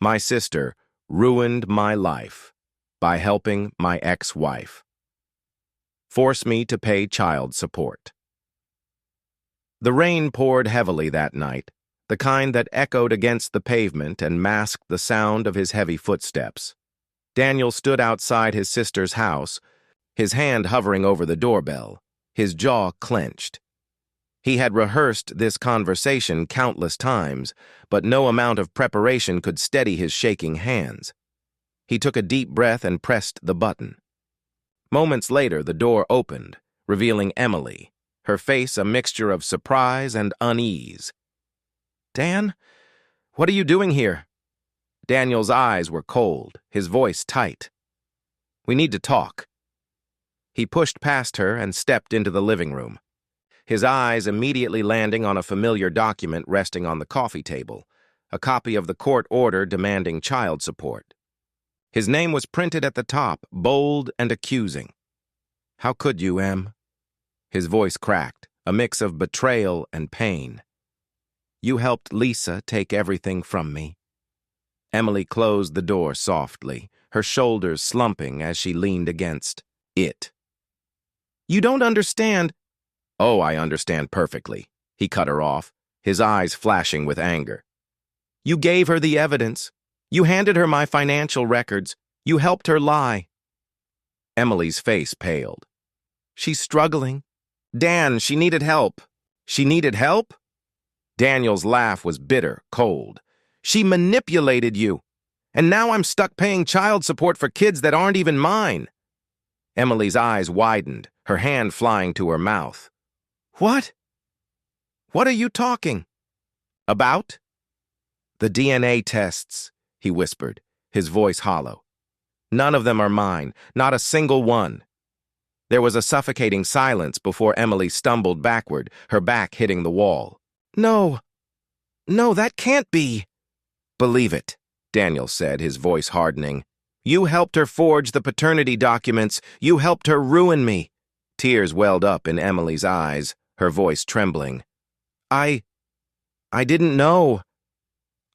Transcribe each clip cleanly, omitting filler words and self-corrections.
My sister ruined my life by helping my ex-wife. Force me to pay child support. The rain poured heavily that night, the kind that echoed against the pavement and masked the sound of his heavy footsteps. Daniel stood outside his sister's house, his hand hovering over the doorbell, his jaw clenched. He had rehearsed this conversation countless times, but no amount of preparation could steady his shaking hands. He took a deep breath and pressed the button. Moments later, the door opened, revealing Emily, her face a mixture of surprise and unease. "Dan, what are you doing here?" Daniel's eyes were cold, his voice tight. "We need to talk." He pushed past her and stepped into the living room, his eyes immediately landing on a familiar document resting on the coffee table, a copy of the court order demanding child support. His name was printed at the top, bold and accusing. "How could you, Em?" His voice cracked, a mix of betrayal and pain. "You helped Lisa take everything from me." Emily closed the door softly, her shoulders slumping as she leaned against it. "You don't understand." "Oh, I understand perfectly," he cut her off, his eyes flashing with anger. "You gave her the evidence. You handed her my financial records. You helped her lie." Emily's face paled. "She's struggling. Dan, she needed help." "She needed help?" Daniel's laugh was bitter, cold. "She manipulated you. And now I'm stuck paying child support for kids that aren't even mine." Emily's eyes widened, her hand flying to her mouth. "What? What are you talking about?" "The DNA tests," he whispered, his voice hollow. "None of them are mine, not a single one." There was a suffocating silence before Emily stumbled backward, her back hitting the wall. "No, that can't be." "Believe it," Daniel said, his voice hardening. "You helped her forge the paternity documents. You helped her ruin me." Tears welled up in Emily's eyes, her voice trembling. I didn't know.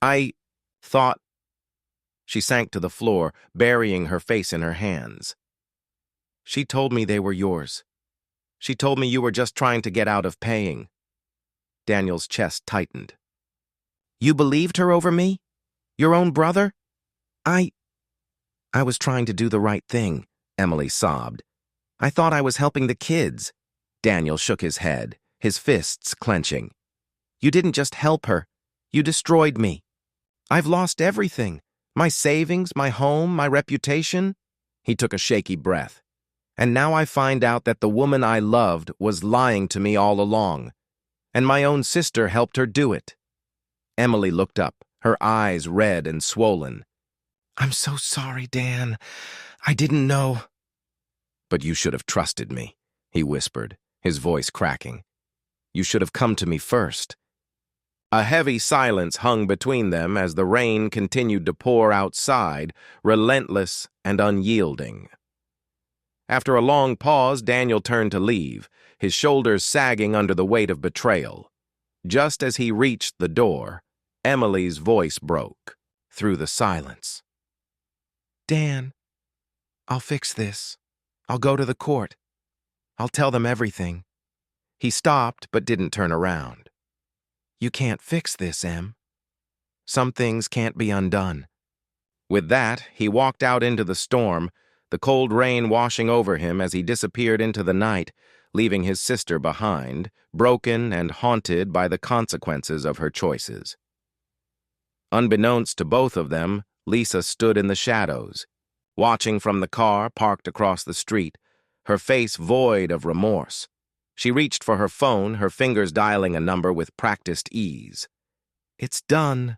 I thought." She sank to the floor, burying her face in her hands. "She told me they were yours. She told me you were just trying to get out of paying." Daniel's chest tightened. "You believed her over me? Your own brother?" I was trying to do the right thing," Emily sobbed. "I thought I was helping the kids." Daniel shook his head, his fists clenching. "You didn't just help her. You destroyed me. I've lost everything. My savings, my home, my reputation." He took a shaky breath. "And now I find out that the woman I loved was lying to me all along. And my own sister helped her do it." Emily looked up, her eyes red and swollen. "I'm so sorry, Dan. I didn't know." "But you should have trusted me," he whispered, his voice cracking. "You should have come to me first." A heavy silence hung between them as the rain continued to pour outside, relentless and unyielding. After a long pause, Daniel turned to leave, his shoulders sagging under the weight of betrayal. Just as he reached the door, Emily's voice broke through the silence. "Dan, I'll fix this. I'll go to the court. I'll tell them everything." He stopped but didn't turn around. "You can't fix this, Em. Some things can't be undone." With that, he walked out into the storm, the cold rain washing over him as he disappeared into the night, leaving his sister behind, broken and haunted by the consequences of her choices. Unbeknownst to both of them, Lisa stood in the shadows, watching from the car parked across the street, her face void of remorse. She reached for her phone, her fingers dialing a number with practiced ease. "It's done,"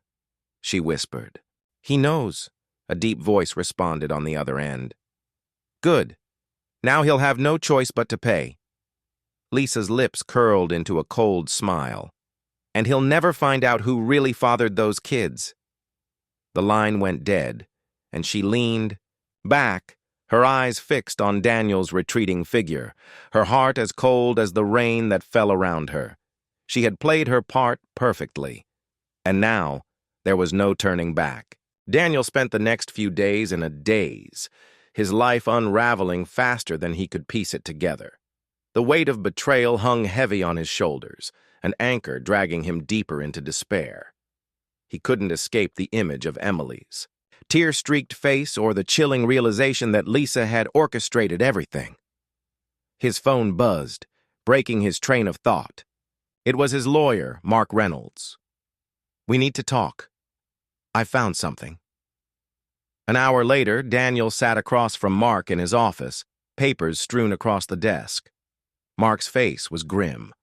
she whispered. "He knows," a deep voice responded on the other end. "Good. Now he'll have no choice but to pay." Lisa's lips curled into a cold smile. "And he'll never find out who really fathered those kids." The line went dead, and she leaned back, her eyes fixed on Daniel's retreating figure, her heart as cold as the rain that fell around her. She had played her part perfectly, and now there was no turning back. Daniel spent the next few days in a daze, his life unraveling faster than he could piece it together. The weight of betrayal hung heavy on his shoulders, an anchor dragging him deeper into despair. He couldn't escape the image of Emily's tear-streaked face or the chilling realization that Lisa had orchestrated everything. His phone buzzed, breaking his train of thought. It was his lawyer, Mark Reynolds. "We need to talk. I found something." An hour later, Daniel sat across from Mark in his office, papers strewn across the desk. Mark's face was grim.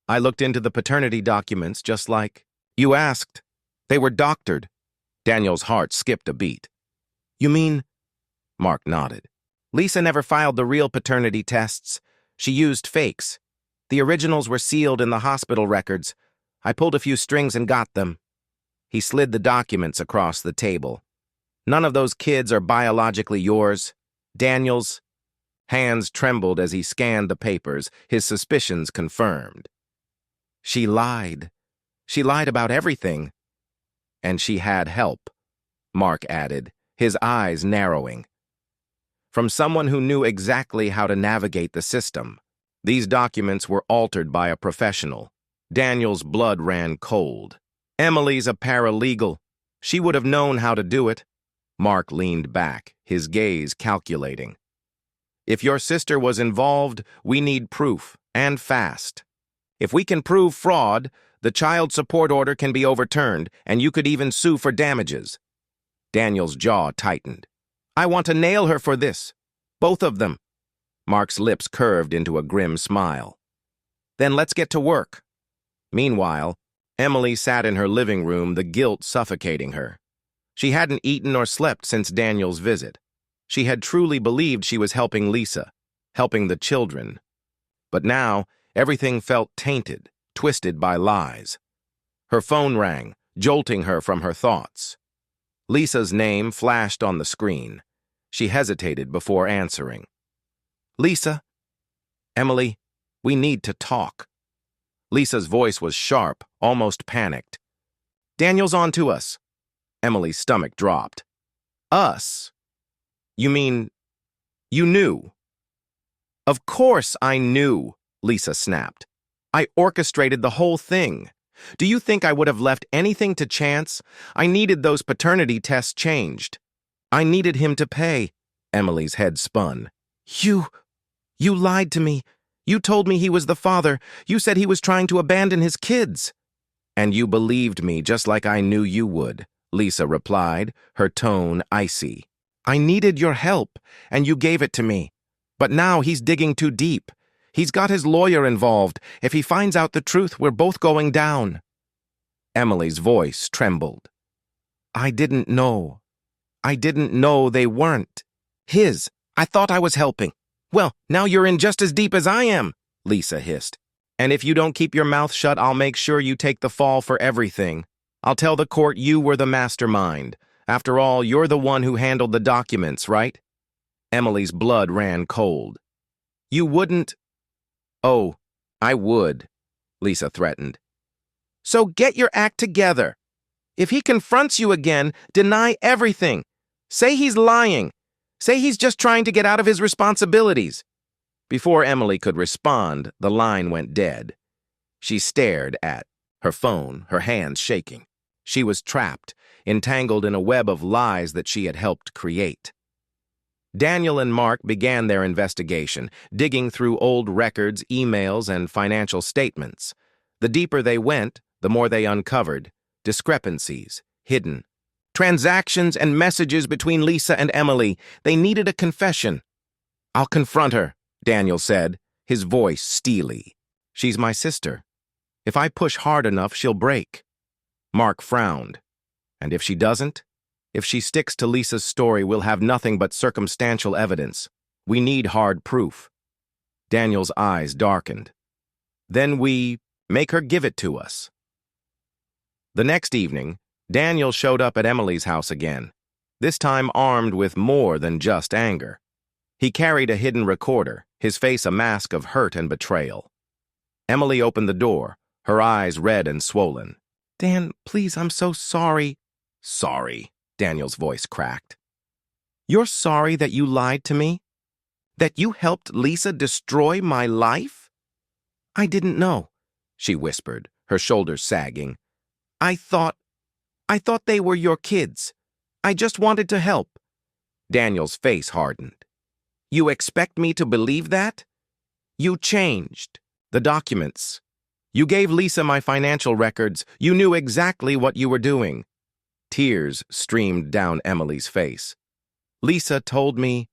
"I looked into the paternity documents just like you asked. They were doctored." Daniel's heart skipped a beat. "You mean?" Mark nodded. "Lisa never filed the real paternity tests. She used fakes. The originals were sealed in the hospital records. I pulled a few strings and got them." He slid the documents across the table. "None of those kids are biologically yours. Daniel's." Hands trembled as he scanned the papers, his suspicions confirmed. "She lied. She lied about everything." "And she had help," Mark added, his eyes narrowing. "From someone who knew exactly how to navigate the system. These documents were altered by a professional." Daniel's blood ran cold. "Emily's a paralegal. She would have known how to do it." Mark leaned back, his gaze calculating. "If your sister was involved, we need proof, and fast. If we can prove fraud, the child support order can be overturned, and you could even sue for damages." Daniel's jaw tightened. "I want to nail her for this. Both of them." Mark's lips curved into a grim smile. "Then let's get to work." Meanwhile, Emily sat in her living room, the guilt suffocating her. She hadn't eaten or slept since Daniel's visit. She had truly believed she was helping Lisa, helping the children. But now, everything felt tainted, twisted by lies. Her phone rang, jolting her from her thoughts. Lisa's name flashed on the screen. She hesitated before answering. "Lisa? Emily, we need to talk." Lisa's voice was sharp, almost panicked. "Daniel's on to us." Emily's stomach dropped. "Us? You mean, you knew?" "Of course I knew," Lisa snapped. "I orchestrated the whole thing. Do you think I would have left anything to chance? I needed those paternity tests changed. I needed him to pay." Emily's head spun. You lied to me. You told me he was the father. You said he was trying to abandon his kids." "And you believed me just like I knew you would," Lisa replied, her tone icy. "I needed your help, and you gave it to me. But now he's digging too deep. He's got his lawyer involved. If he finds out the truth, we're both going down." Emily's voice trembled. I didn't know. I didn't know they weren't his. I thought I was helping." "Well, now you're in just as deep as I am," Lisa hissed. "And if you don't keep your mouth shut, I'll make sure you take the fall for everything. I'll tell the court you were the mastermind. After all, you're the one who handled the documents, right?" Emily's blood ran cold. "You wouldn't—" "Oh, I would," Lisa threatened. "So get your act together. If he confronts you again, deny everything. Say he's lying. Say he's just trying to get out of his responsibilities." Before Emily could respond, the line went dead. She stared at her phone, her hands shaking. She was trapped, entangled in a web of lies that she had helped create. Daniel and Mark began their investigation, digging through old records, emails, and financial statements. The deeper they went, the more they uncovered. Discrepancies, hidden. Transactions and messages between Lisa and Emily. They needed a confession. "I'll confront her," Daniel said, his voice steely. "She's my sister. If I push hard enough, she'll break." Mark frowned. "And if she doesn't? If she sticks to Lisa's story, we'll have nothing but circumstantial evidence. We need hard proof." Daniel's eyes darkened. "Then we make her give it to us." The next evening, Daniel showed up at Emily's house again, this time armed with more than just anger. He carried a hidden recorder, his face a mask of hurt and betrayal. Emily opened the door, her eyes red and swollen. "Dan, please, I'm so sorry." Sorry, Daniel's voice cracked. You're sorry that you lied to me? That you helped Lisa destroy my life? I didn't know, she whispered, her shoulders sagging. I thought they were your kids. I just wanted to help. Daniel's face hardened. You expect me to believe that? You changed. The documents. You gave Lisa my financial records. You knew exactly what you were doing. Tears streamed down Emily's face. Lisa told me.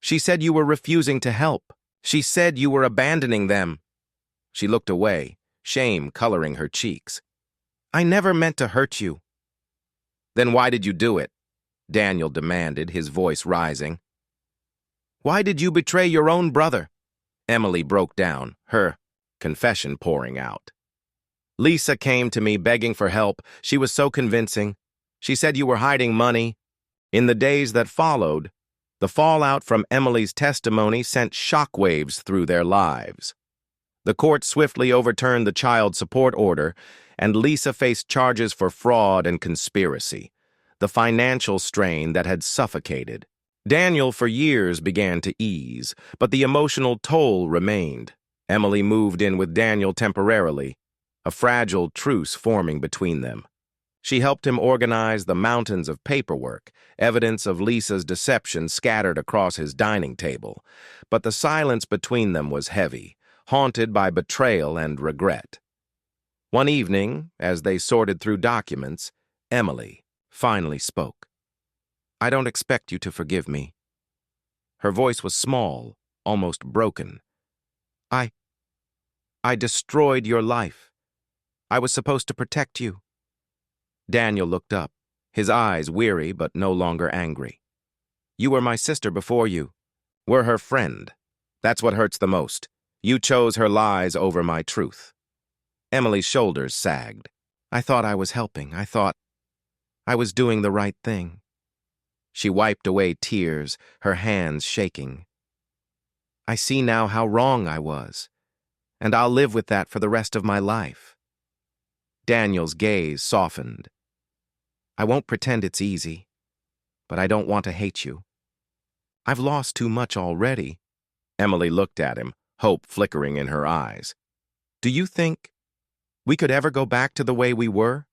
She said you were refusing to help. She said you were abandoning them. She looked away, shame coloring her cheeks. I never meant to hurt you. Then why did you do it? Daniel demanded, his voice rising. Why did you betray your own brother? Emily broke down, her confession pouring out. Lisa came to me begging for help. She was so convincing. She said you were hiding money. In the days that followed, the fallout from Emily's testimony sent shockwaves through their lives. The court swiftly overturned the child support order, and Lisa faced charges for fraud and conspiracy, the financial strain that had suffocated. Daniel for years began to ease, but the emotional toll remained. Emily moved in with Daniel temporarily, a fragile truce forming between them. She helped him organize the mountains of paperwork, evidence of Lisa's deception scattered across his dining table. But the silence between them was heavy, haunted by betrayal and regret. One evening, as they sorted through documents, Emily finally spoke. I don't expect you to forgive me. Her voice was small, almost broken. I destroyed your life. I was supposed to protect you. Daniel looked up, his eyes weary but no longer angry. You were my sister before you. We're her friend. That's what hurts the most. You chose her lies over my truth. Emily's shoulders sagged. I thought I was helping. I thought I was doing the right thing. She wiped away tears, her hands shaking. I see now how wrong I was, and I'll live with that for the rest of my life. Daniel's gaze softened. I won't pretend it's easy, but I don't want to hate you. I've lost too much already. Emily looked at him, hope flickering in her eyes. Do you think we could ever go back to the way we were?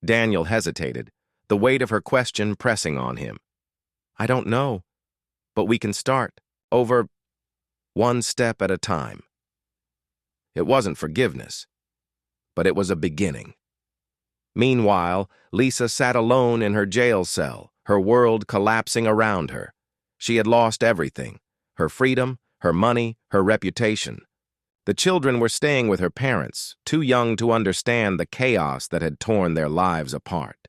Daniel hesitated, the weight of her question pressing on him. I don't know, but we can start over one step at a time. It wasn't forgiveness, but it was a beginning. Meanwhile, Lisa sat alone in her jail cell, her world collapsing around her. She had lost everything, her freedom, her money, her reputation. The children were staying with her parents, too young to understand the chaos that had torn their lives apart.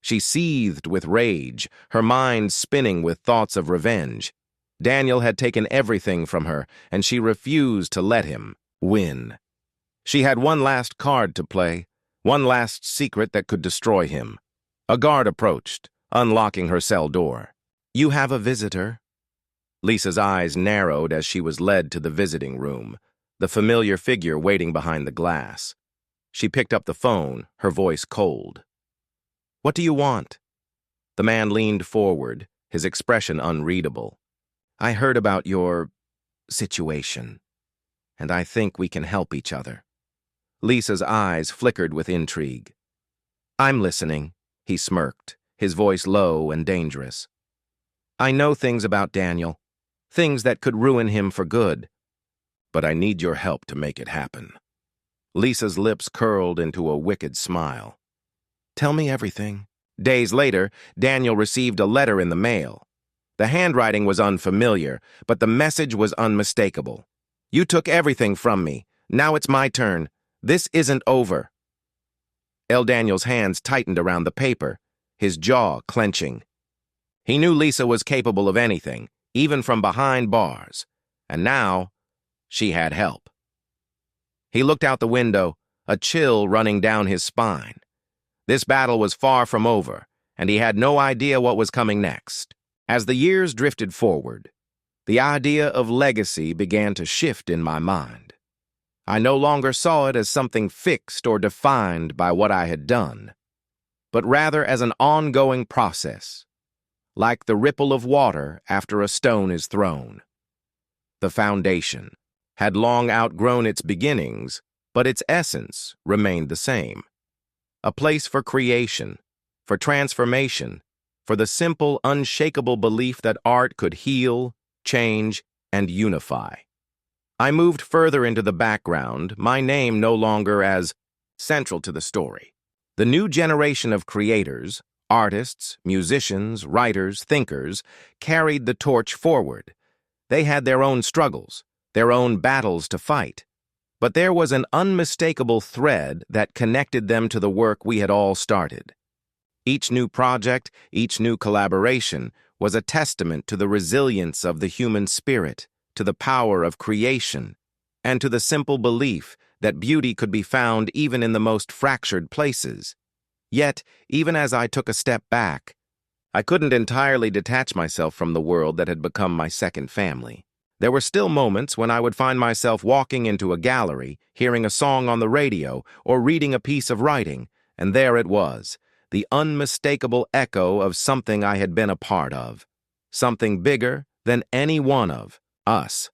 She seethed with rage, her mind spinning with thoughts of revenge. Daniel had taken everything from her, and she refused to let him win. She had one last card to play, one last secret that could destroy him. A guard approached, unlocking her cell door. You have a visitor. Lisa's eyes narrowed as she was led to the visiting room, the familiar figure waiting behind the glass. She picked up the phone, her voice cold. What do you want? The man leaned forward, his expression unreadable. I heard about your situation, and I think we can help each other. Lisa's eyes flickered with intrigue. I'm listening, he smirked, his voice low and dangerous. I know things about Daniel, things that could ruin him for good, but I need your help to make it happen. Lisa's lips curled into a wicked smile. Tell me everything. Days later, Daniel received a letter in the mail. The handwriting was unfamiliar, but the message was unmistakable. You took everything from me. Now it's my turn. This isn't over. Daniel's hands tightened around the paper, his jaw clenching. He knew Lisa was capable of anything, even from behind bars. And now, she had help. He looked out the window, a chill running down his spine. This battle was far from over, and he had no idea what was coming next. As the years drifted forward, the idea of legacy began to shift in my mind. I no longer saw it as something fixed or defined by what I had done, but rather as an ongoing process, like the ripple of water after a stone is thrown. The foundation had long outgrown its beginnings, but its essence remained the same. A place for creation, for transformation, for the simple, unshakable belief that art could heal, change, and unify. I moved further into the background, my name no longer as central to the story. The new generation of creators, artists, musicians, writers, thinkers, carried the torch forward. They had their own struggles, their own battles to fight. But there was an unmistakable thread that connected them to the work we had all started. Each new project, each new collaboration was a testament to the resilience of the human spirit, to the power of creation, and to the simple belief that beauty could be found even in the most fractured places. Yet, even as I took a step back, I couldn't entirely detach myself from the world that had become my second family. There were still moments when I would find myself walking into a gallery, hearing a song on the radio, or reading a piece of writing, and there it was, the unmistakable echo of something I had been a part of, something bigger than any one of us.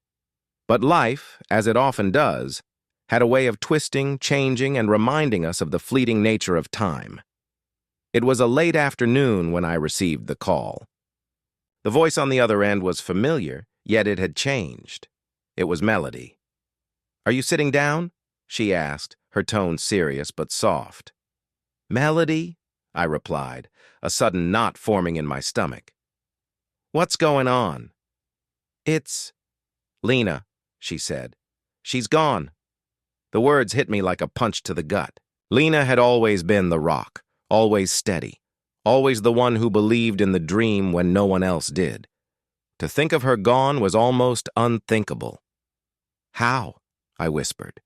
But life, as it often does, had a way of twisting, changing, and reminding us of the fleeting nature of time. It was a late afternoon when I received the call. The voice on the other end was familiar, yet it had changed. It was Melody. "Are you sitting down?" she asked, her tone serious but soft. "Melody?" I replied, a sudden knot forming in my stomach. "What's going on?" "It's Lena," she said. "She's gone." The words hit me like a punch to the gut. Lena had always been the rock, always steady, always the one who believed in the dream when no one else did. To think of her gone was almost unthinkable. "How?" I whispered,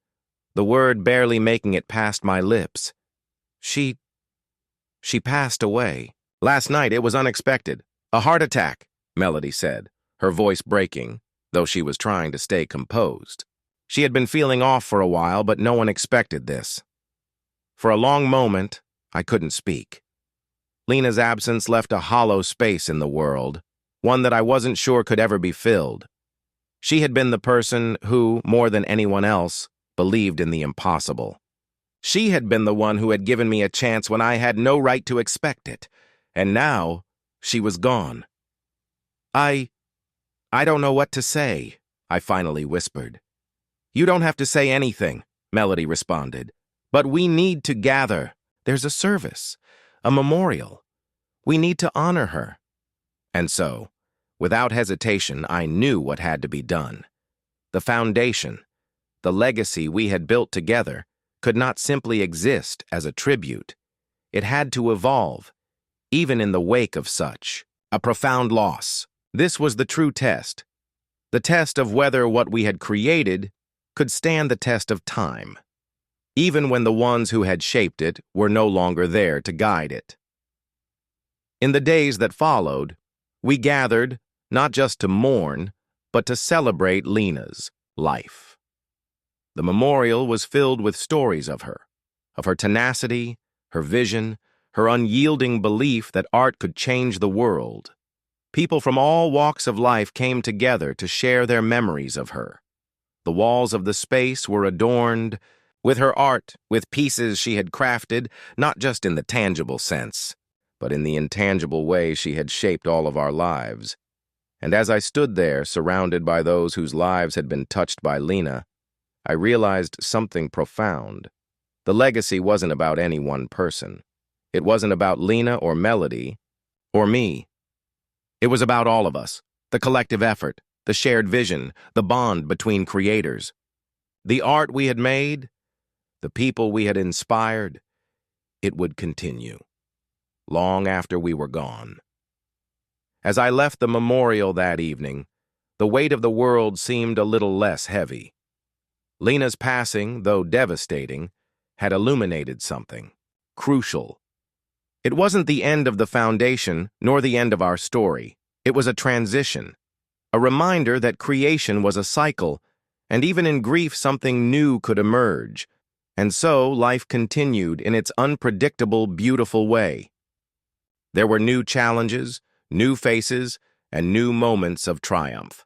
the word barely making it past my lips. She passed away. Last night. It was unexpected. A heart attack," Melody said, her voice breaking, though she was trying to stay composed. She had been feeling off for a while, but no one expected this. For a long moment, I couldn't speak. Lena's absence left a hollow space in the world, one that I wasn't sure could ever be filled. She had been the person who, more than anyone else, believed in the impossible. She had been the one who had given me a chance when I had no right to expect it, and now she was gone. I don't know what to say," I finally whispered. "You don't have to say anything," Melody responded. "But we need to gather. There's a service, a memorial. We need to honor her." And so, without hesitation, I knew what had to be done. The foundation, the legacy we had built together, could not simply exist as a tribute. It had to evolve, even in the wake of such a profound loss. This was the true test, the test of whether what we had created could stand the test of time, even when the ones who had shaped it were no longer there to guide it. In the days that followed, we gathered not just to mourn, but to celebrate Lena's life. The memorial was filled with stories of her tenacity, her vision, her unyielding belief that art could change the world. People from all walks of life came together to share their memories of her. The walls of the space were adorned with her art, with pieces she had crafted, not just in the tangible sense, but in the intangible way she had shaped all of our lives. And as I stood there, surrounded by those whose lives had been touched by Lena, I realized something profound. The legacy wasn't about any one person. It wasn't about Lena or Melody or me. It was about all of us, the collective effort, the shared vision, the bond between creators. The art we had made, the people we had inspired, it would continue, long after we were gone. As I left the memorial that evening, the weight of the world seemed a little less heavy. Lena's passing, though devastating, had illuminated something crucial. It wasn't the end of the foundation, nor the end of our story. It was a transition, a reminder that creation was a cycle, and even in grief something new could emerge, And so life continued in its unpredictable, beautiful way. There were new challenges, new faces, and new moments of triumph.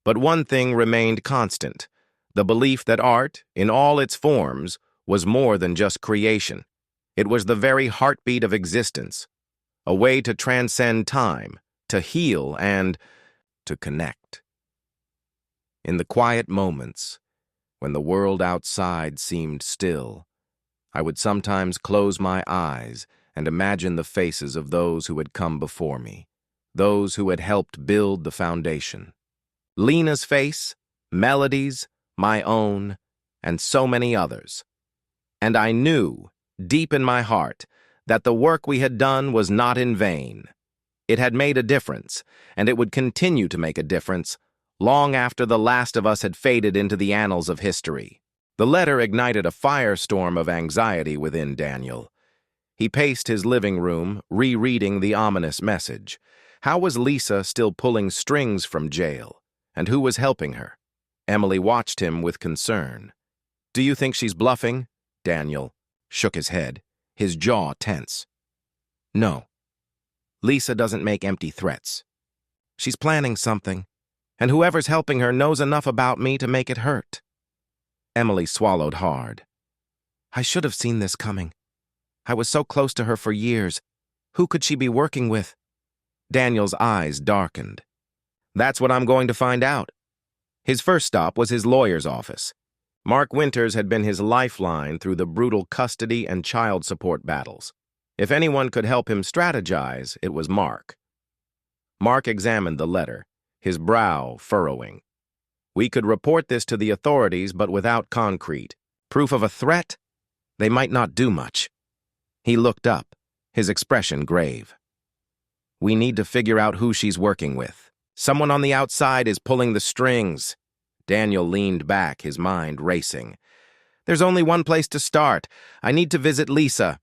But one thing remained constant: the belief that art, in all its forms, was more than just creation. It was the very heartbeat of existence, a way to transcend time, to heal, and to connect. In the quiet moments, when the world outside seemed still, I would sometimes close my eyes and imagine the faces of those who had come before me, those who had helped build the foundation. Lena's face, Melody's, my own, and so many others. And I knew, deep in my heart, that the work we had done was not in vain. It had made a difference, and it would continue to make a difference long after the last of us had faded into the annals of history. The letter ignited a firestorm of anxiety within Daniel. He paced his living room, rereading the ominous message. How was Lisa still pulling strings from jail? And who was helping her? Emily watched him with concern. "Do you think she's bluffing?" Daniel shook his head, his jaw tense. "No. Lisa doesn't make empty threats. She's planning something, and whoever's helping her knows enough about me to make it hurt." Emily swallowed hard. "I should have seen this coming. I was so close to her for years. Who could she be working with?" Daniel's eyes darkened. "That's what I'm going to find out." His first stop was his lawyer's office. Mark Winters had been his lifeline through the brutal custody and child support battles. If anyone could help him strategize, it was Mark. Mark examined the letter, his brow furrowing. "We could report this to the authorities, but without concrete proof of a threat, they might not do much." He looked up, his expression grave. "We need to figure out who she's working with. Someone on the outside is pulling the strings." Daniel leaned back, his mind racing. "There's only one place to start. I need to visit Lisa."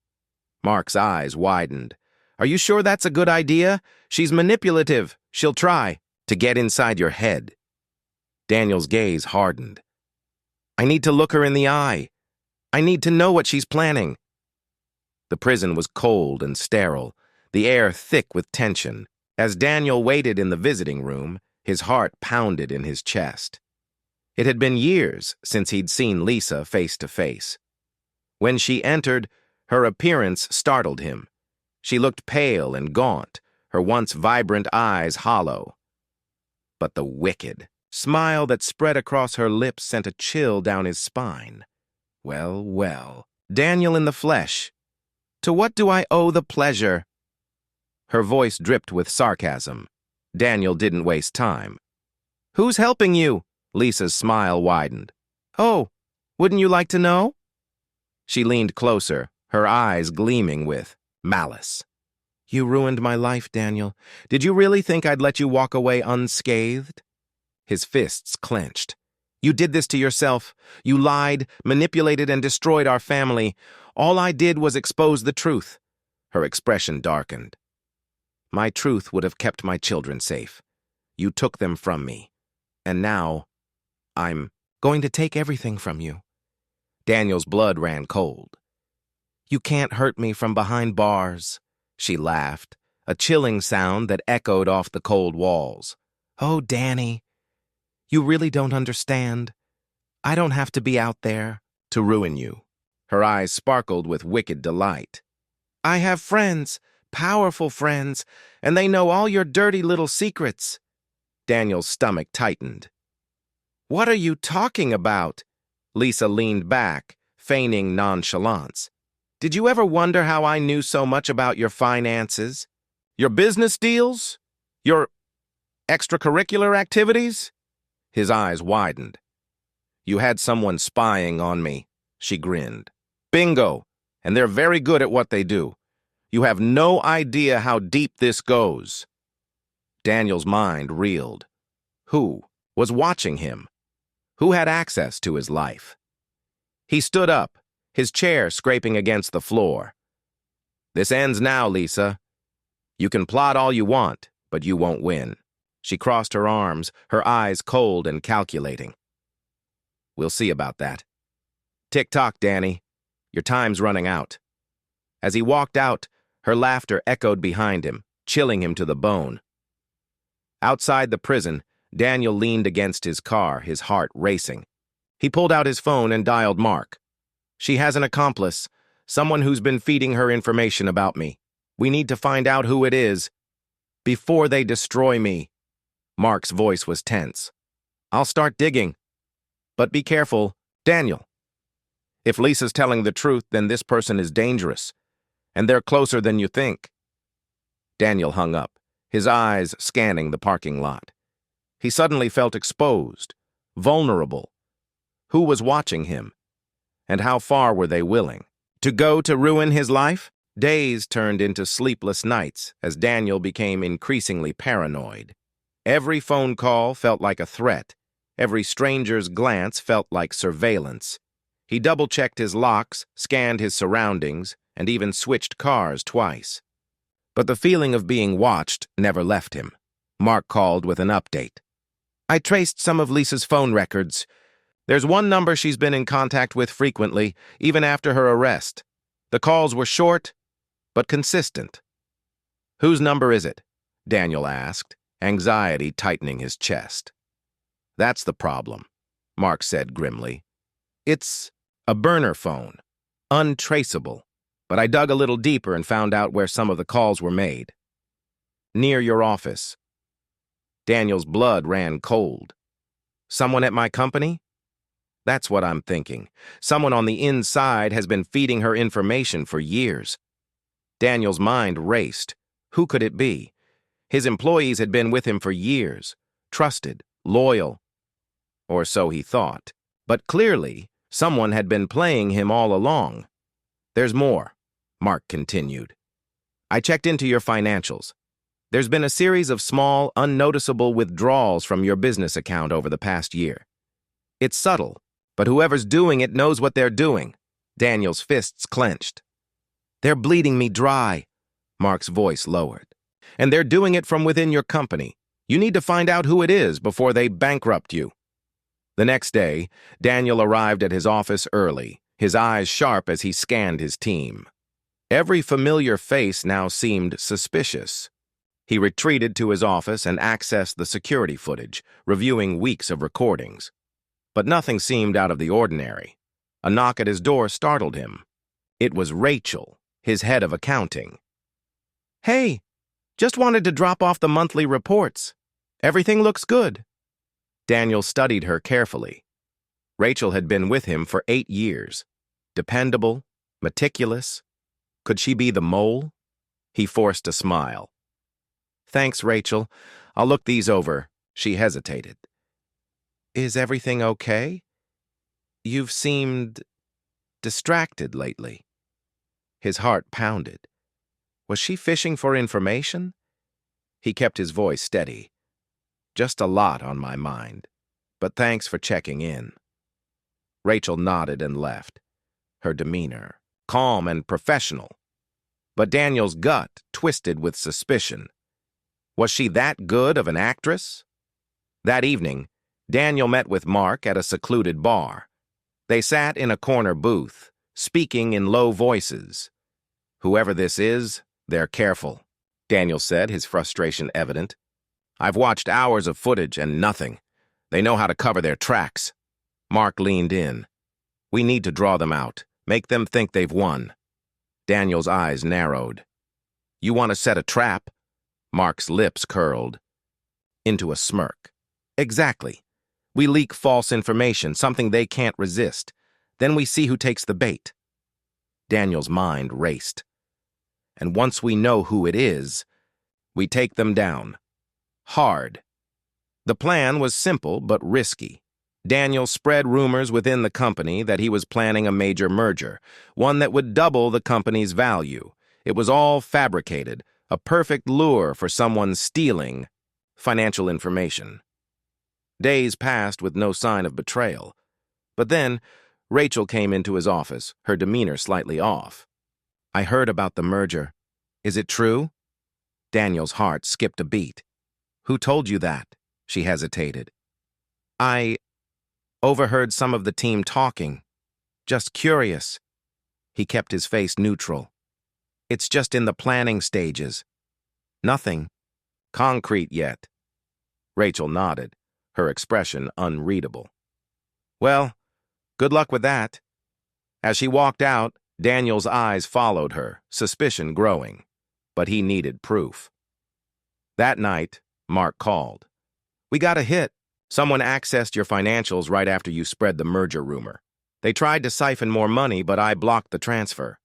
Mark's eyes widened. "Are you sure that's a good idea? She's manipulative. She'll try to get inside your head." Daniel's gaze hardened. "I need to look her in the eye. I need to know what she's planning." The prison was cold and sterile, the air thick with tension. As Daniel waited in the visiting room, his heart pounded in his chest. It had been years since he'd seen Lisa face to face. When she entered, her appearance startled him. She looked pale and gaunt, her once vibrant eyes hollow. But the wicked smile that spread across her lips sent a chill down his spine. Well, well, Daniel in the flesh. To what do I owe the pleasure? Her voice dripped with sarcasm. Daniel didn't waste time. "Who's helping you?" Lisa's smile widened. "Oh, wouldn't you like to know?" She leaned closer, her eyes gleaming with malice. "You ruined my life, Daniel. Did you really think I'd let you walk away unscathed?" His fists clenched. "You did this to yourself. You lied, manipulated, and destroyed our family. All I did was expose the truth." Her expression darkened. "My truth would have kept my children safe. You took them from me. And now, I'm going to take everything from you." Daniel's blood ran cold. "You can't hurt me from behind bars." She laughed, a chilling sound that echoed off the cold walls. "Oh, Danny, you really don't understand. I don't have to be out there to ruin you." Her eyes sparkled with wicked delight. "I have friends, powerful friends, and they know all your dirty little secrets." Daniel's stomach tightened. "What are you talking about?" Lisa leaned back, feigning nonchalance. "Did you ever wonder how I knew so much about your finances? Your business deals? Your extracurricular activities?" His eyes widened. "You had someone spying on me," she grinned. "Bingo, and they're very good at what they do. You have no idea how deep this goes." Daniel's mind reeled. Who was watching him? Who had access to his life? He stood up, his chair scraping against the floor. "This ends now, Lisa. You can plot all you want, but you won't win." She crossed her arms, her eyes cold and calculating. "We'll see about that. Tick-tock, Danny. Your time's running out." As he walked out, her laughter echoed behind him, chilling him to the bone. Outside the prison, Daniel leaned against his car, his heart racing. He pulled out his phone and dialed Mark. "She has an accomplice, someone who's been feeding her information about me. We need to find out who it is before they destroy me." Mark's voice was tense. "I'll start digging. But be careful, Daniel. If Lisa's telling the truth, then this person is dangerous, and they're closer than you think." Daniel hung up, his eyes scanning the parking lot. He suddenly felt exposed, vulnerable. Who was watching him? And how far were they willing to go to ruin his life? Days turned into sleepless nights as Daniel became increasingly paranoid. Every phone call felt like a threat. Every stranger's glance felt like surveillance. He double-checked his locks, scanned his surroundings, and even switched cars twice. But the feeling of being watched never left him. Mark called with an update. "I traced some of Lisa's phone records. There's one number she's been in contact with frequently, even after her arrest. The calls were short, but consistent." "Whose number is it?" Daniel asked, anxiety tightening his chest. "That's the problem," Mark said grimly. "It's a burner phone, untraceable. But I dug a little deeper and found out where some of the calls were made. Near your office." Daniel's blood ran cold. "Someone at my company?" "That's what I'm thinking. Someone on the inside has been feeding her information for years." Daniel's mind raced. Who could it be? His employees had been with him for years, trusted, loyal. Or so he thought. But clearly, someone had been playing him all along. "There's more," Mark continued. "I checked into your financials. There's been a series of small, unnoticeable withdrawals from your business account over the past year. It's subtle, but whoever's doing it knows what they're doing." Daniel's fists clenched. "They're bleeding me dry," Mark's voice lowered. "And they're doing it from within your company. You need to find out who it is before they bankrupt you." The next day, Daniel arrived at his office early, his eyes sharp as he scanned his team. Every familiar face now seemed suspicious. He retreated to his office and accessed the security footage, reviewing weeks of recordings. But nothing seemed out of the ordinary. A knock at his door startled him. It was Rachel, his head of accounting. "Hey, just wanted to drop off the monthly reports. Everything looks good." Daniel studied her carefully. Rachel had been with him for 8 years. Dependable, meticulous. Could she be the mole? He forced a smile. "Thanks, Rachel. I'll look these over." She hesitated. "Is everything okay? You've seemed distracted lately." His heart pounded. Was she fishing for information? He kept his voice steady. "Just a lot on my mind, but thanks for checking in." Rachel nodded and left, her demeanor calm and professional. But Daniel's gut twisted with suspicion. Was she that good of an actress? That evening, Daniel met with Mark at a secluded bar. They sat in a corner booth, speaking in low voices. "Whoever this is, they're careful," Daniel said, his frustration evident. "I've watched hours of footage and nothing. They know how to cover their tracks." Mark leaned in. "We need to draw them out, make them think they've won." Daniel's eyes narrowed. "You want to set a trap?" Mark's lips curled into a smirk. "Exactly. We leak false information, something they can't resist. Then we see who takes the bait." Daniel's mind raced. "And once we know who it is, we take them down. Hard." The plan was simple but risky. Daniel spread rumors within the company that he was planning a major merger, one that would double the company's value. It was all fabricated, a perfect lure for someone stealing financial information. Days passed with no sign of betrayal. But then, Rachel came into his office, her demeanor slightly off. "I heard about the merger. Is it true?" Daniel's heart skipped a beat. "Who told you that?" She hesitated. "I overheard some of the team talking. Just curious." He kept his face neutral. It's just in the planning stages. Nothing concrete yet. Rachel nodded, her expression unreadable. Well, good luck with that. As she walked out, Daniel's eyes followed her, suspicion growing. But he needed proof. That night, Mark called. We got a hit. Someone accessed your financials right after you spread the merger rumor. They tried to siphon more money, but I blocked the transfer.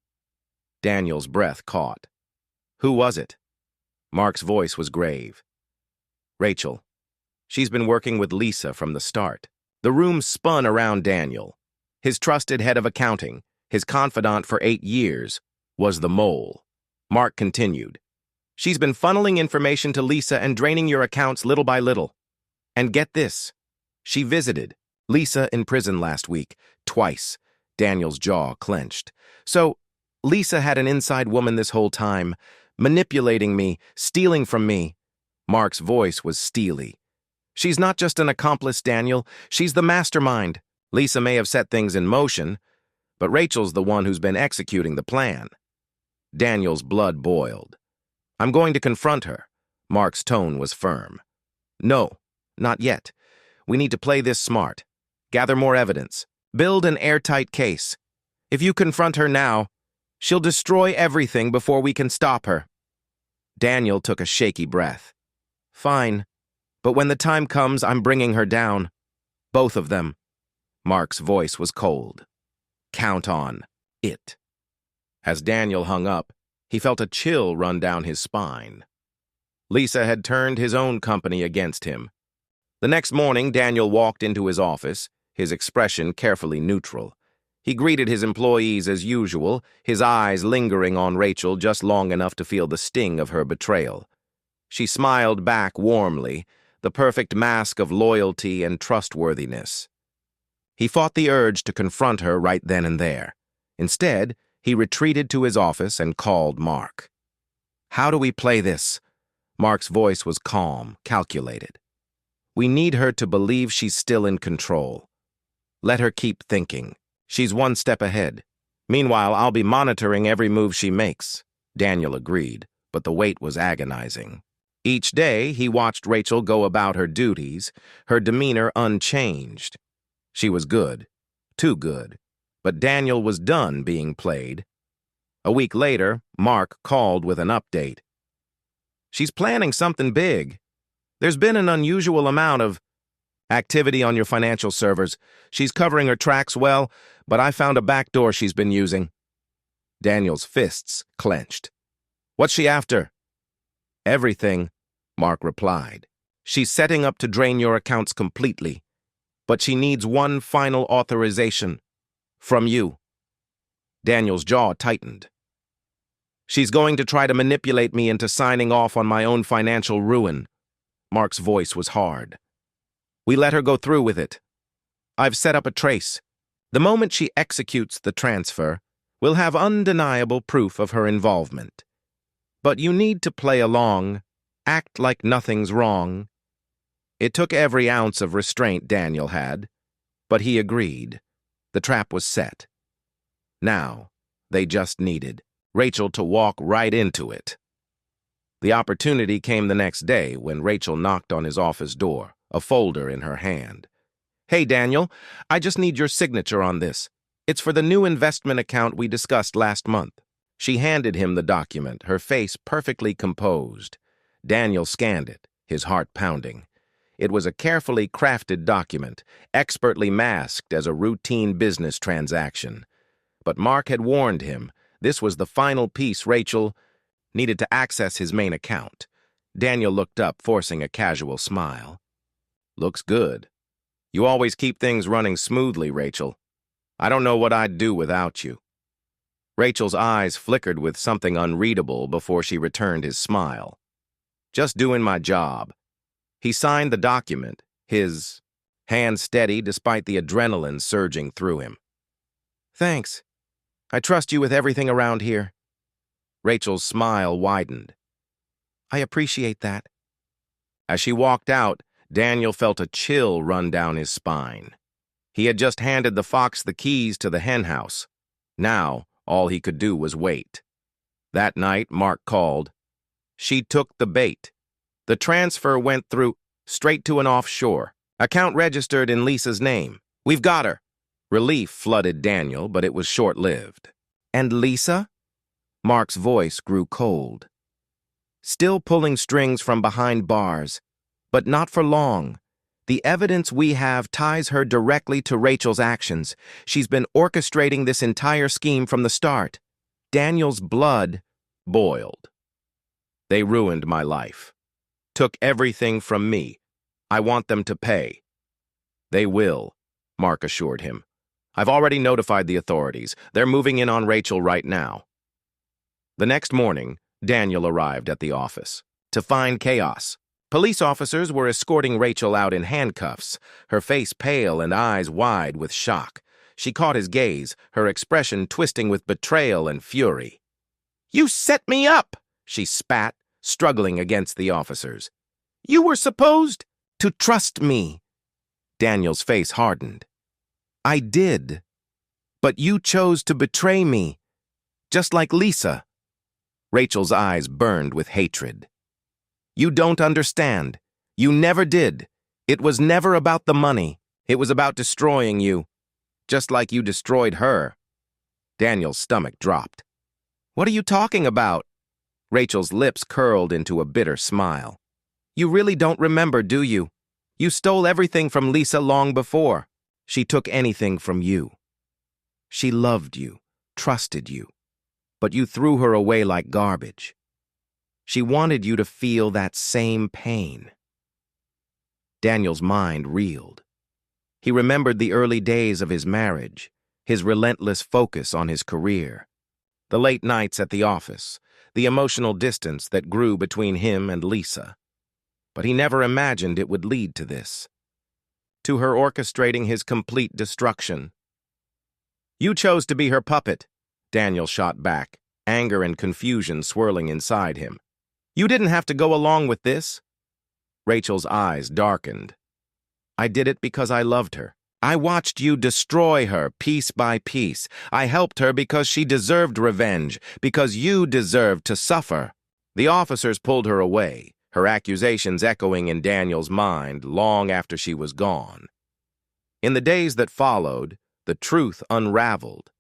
Daniel's breath caught. Who was it? Mark's voice was grave. Rachel. She's been working with Lisa from the start. The room spun around Daniel. His trusted head of accounting, his confidant for 8 years, was the mole. Mark continued. She's been funneling information to Lisa and draining your accounts little by little. And get this, she visited Lisa in prison last week, twice. Daniel's jaw clenched. So, Lisa had an inside woman this whole time, manipulating me, stealing from me. Mark's voice was steely. She's not just an accomplice, Daniel. She's the mastermind. Lisa may have set things in motion, but Rachel's the one who's been executing the plan. Daniel's blood boiled. I'm going to confront her. Mark's tone was firm. No, not yet. We need to play this smart. Gather more evidence. Build an airtight case. If you confront her now, she'll destroy everything before we can stop her. Daniel took a shaky breath. Fine, but when the time comes, I'm bringing her down. Both of them. Mark's voice was cold. Count on it. As Daniel hung up, he felt a chill run down his spine. Lisa had turned his own company against him. The next morning, Daniel walked into his office, his expression carefully neutral. He greeted his employees as usual, his eyes lingering on Rachel just long enough to feel the sting of her betrayal. She smiled back warmly, the perfect mask of loyalty and trustworthiness. He fought the urge to confront her right then and there. Instead, he retreated to his office and called Mark. How do we play this? Mark's voice was calm, calculated. We need her to believe she's still in control. Let her keep thinking. She's one step ahead. Meanwhile, I'll be monitoring every move she makes. Daniel agreed, but the wait was agonizing. Each day, he watched Rachel go about her duties, her demeanor unchanged. She was good, too good, but Daniel was done being played. A week later, Mark called with an update. She's planning something big. There's been an unusual amount of activity on your financial servers. She's covering her tracks well, but I found a backdoor she's been using. Daniel's fists clenched. What's she after? Everything, Mark replied. She's setting up to drain your accounts completely, but she needs one final authorization. From you. Daniel's jaw tightened. She's going to try to manipulate me into signing off on my own financial ruin. Mark's voice was hard. We let her go through with it. I've set up a trace. The moment she executes the transfer, we'll have undeniable proof of her involvement. But you need to play along, act like nothing's wrong. It took every ounce of restraint Daniel had, but he agreed. The trap was set. Now, they just needed Rachel to walk right into it. The opportunity came the next day when Rachel knocked on his office door, a folder in her hand. Hey, Daniel, I just need your signature on this. It's for the new investment account we discussed last month. She handed him the document, her face perfectly composed. Daniel scanned it, his heart pounding. It was a carefully crafted document, expertly masked as a routine business transaction. But Mark had warned him this was the final piece Rachel needed to access his main account. Daniel looked up, forcing a casual smile. Looks good. You always keep things running smoothly, Rachel. I don't know what I'd do without you. Rachel's eyes flickered with something unreadable before she returned his smile. Just doing my job. He signed the document, his hand steady despite the adrenaline surging through him. Thanks. I trust you with everything around here. Rachel's smile widened. I appreciate that. As she walked out, Daniel felt a chill run down his spine. He had just handed the fox the keys to the henhouse. Now, All he could do was wait. That night, Mark called. She took the bait. The transfer went through, straight to an offshore. Account registered in Lisa's name. We've got her. Relief flooded Daniel, but it was short-lived. And Lisa? Mark's voice grew cold. Still pulling strings from behind bars, but not for long. The evidence we have ties her directly to Rachel's actions. She's been orchestrating this entire scheme from the start. Daniel's blood boiled. They ruined my life. Took everything from me. I want them to pay. They will, Mark assured him. I've already notified the authorities. They're moving in on Rachel right now. The next morning, Daniel arrived at the office to find chaos. Police officers were escorting Rachel out in handcuffs, her face pale and eyes wide with shock. She caught his gaze, her expression twisting with betrayal and fury. "You set me up!" she spat, struggling against the officers. "You were supposed to trust me." Daniel's face hardened. "I did, but you chose to betray me, just like Lisa." Rachel's eyes burned with hatred. "You don't understand. You never did. It was never about the money. It was about destroying you, just like you destroyed her." Daniel's stomach dropped. "What are you talking about?" Rachel's lips curled into a bitter smile. "You really don't remember, do you? You stole everything from Lisa long before. She took anything from you. She loved you, trusted you, but you threw her away like garbage. She wanted you to feel that same pain." Daniel's mind reeled. He remembered the early days of his marriage, his relentless focus on his career, the late nights at the office, the emotional distance that grew between him and Lisa. But he never imagined it would lead to this, to her orchestrating his complete destruction. "You chose to be her puppet," Daniel shot back, anger and confusion swirling inside him. "You didn't have to go along with this." Rachel's eyes darkened. "I did it because I loved her. I watched you destroy her piece by piece. I helped her because she deserved revenge, because you deserved to suffer." The officers pulled her away, her accusations echoing in Daniel's mind long after she was gone. In the days that followed, the truth unraveled.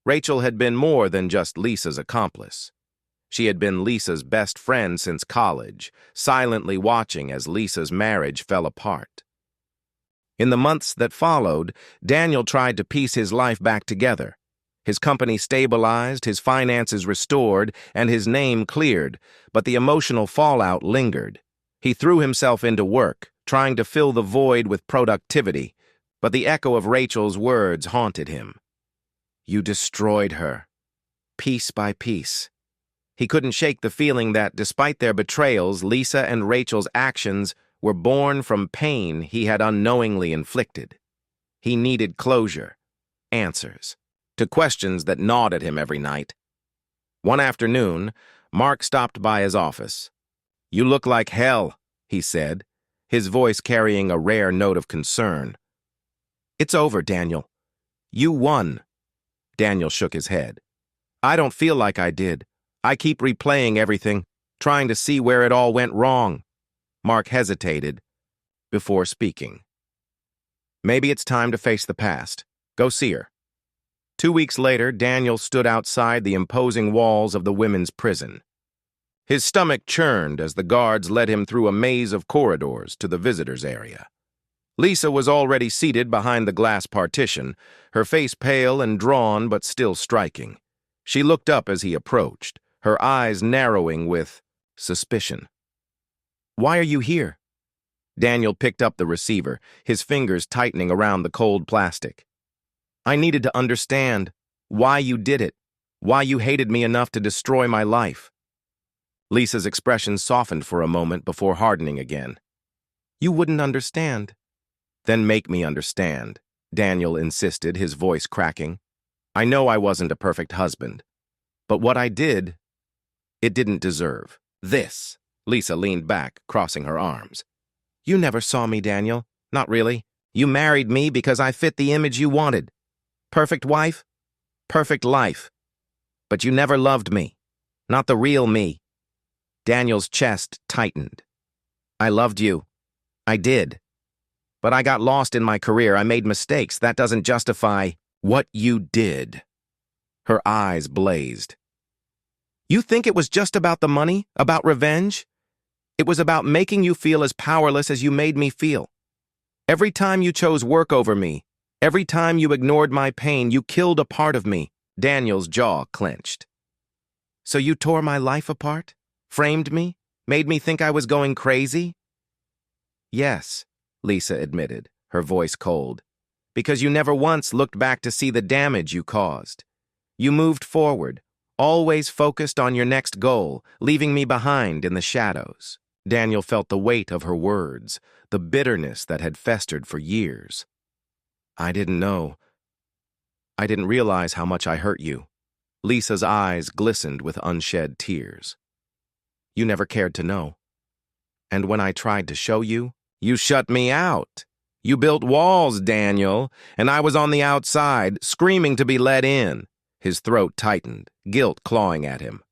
Rachel had been more than just Lisa's accomplice. She had been Lisa's best friend since college, silently watching as Lisa's marriage fell apart. In the months that followed, Daniel tried to piece his life back together. His company stabilized, his finances restored, and his name cleared, but the emotional fallout lingered. He threw himself into work, trying to fill the void with productivity, but the echo of Rachel's words haunted him. "You destroyed her, piece by piece." He couldn't shake the feeling that, despite their betrayals, Lisa and Rachel's actions were born from pain he had unknowingly inflicted. He needed closure, answers, to questions that gnawed at him every night. One afternoon, Mark stopped by his office. "You look like hell," he said, his voice carrying a rare note of concern. "It's over, Daniel. You won." Daniel shook his head. "I don't feel like I did. I keep replaying everything, trying to see where it all went wrong." Mark hesitated before speaking. "Maybe it's time to face the past. Go see her." 2 weeks later, Daniel stood outside the imposing walls of the women's prison. His stomach churned as the guards led him through a maze of corridors to the visitors' area. Lisa was already seated behind the glass partition, her face pale and drawn but still striking. She looked up as he approached, her eyes narrowing with suspicion. "Why are you here?" Daniel picked up the receiver, his fingers tightening around the cold plastic. "I needed to understand why you did it, why you hated me enough to destroy my life." Lisa's expression softened for a moment before hardening again. "You wouldn't understand." "Then make me understand," Daniel insisted, his voice cracking. "I know I wasn't a perfect husband, but what I did, it didn't deserve. This." Lisa leaned back, crossing her arms. "You never saw me, Daniel. Not really. You married me because I fit the image you wanted. Perfect wife, perfect life. But you never loved me. Not the real me. Daniel's chest tightened. I loved you. I did. But I got lost in my career. I made mistakes. That doesn't justify what you did. Her eyes blazed. You think it was just about the money? About revenge? It was about making you feel as powerless as you made me feel. Every time you chose work over me, every time you ignored my pain, you killed a part of me. Daniel's jaw clenched. So you tore my life apart? Framed me? Made me think I was going crazy? Yes, Lisa admitted, her voice cold. Because you never once looked back to see the damage you caused. You moved forward, always focused on your next goal, leaving me behind in the shadows. Daniel felt the weight of her words, the bitterness that had festered for years. I didn't know. I didn't realize how much I hurt you. Lisa's eyes glistened with unshed tears. You never cared to know. And when I tried to show you, you shut me out. You built walls, Daniel, and I was on the outside, screaming to be let in. His throat tightened, guilt clawing at him.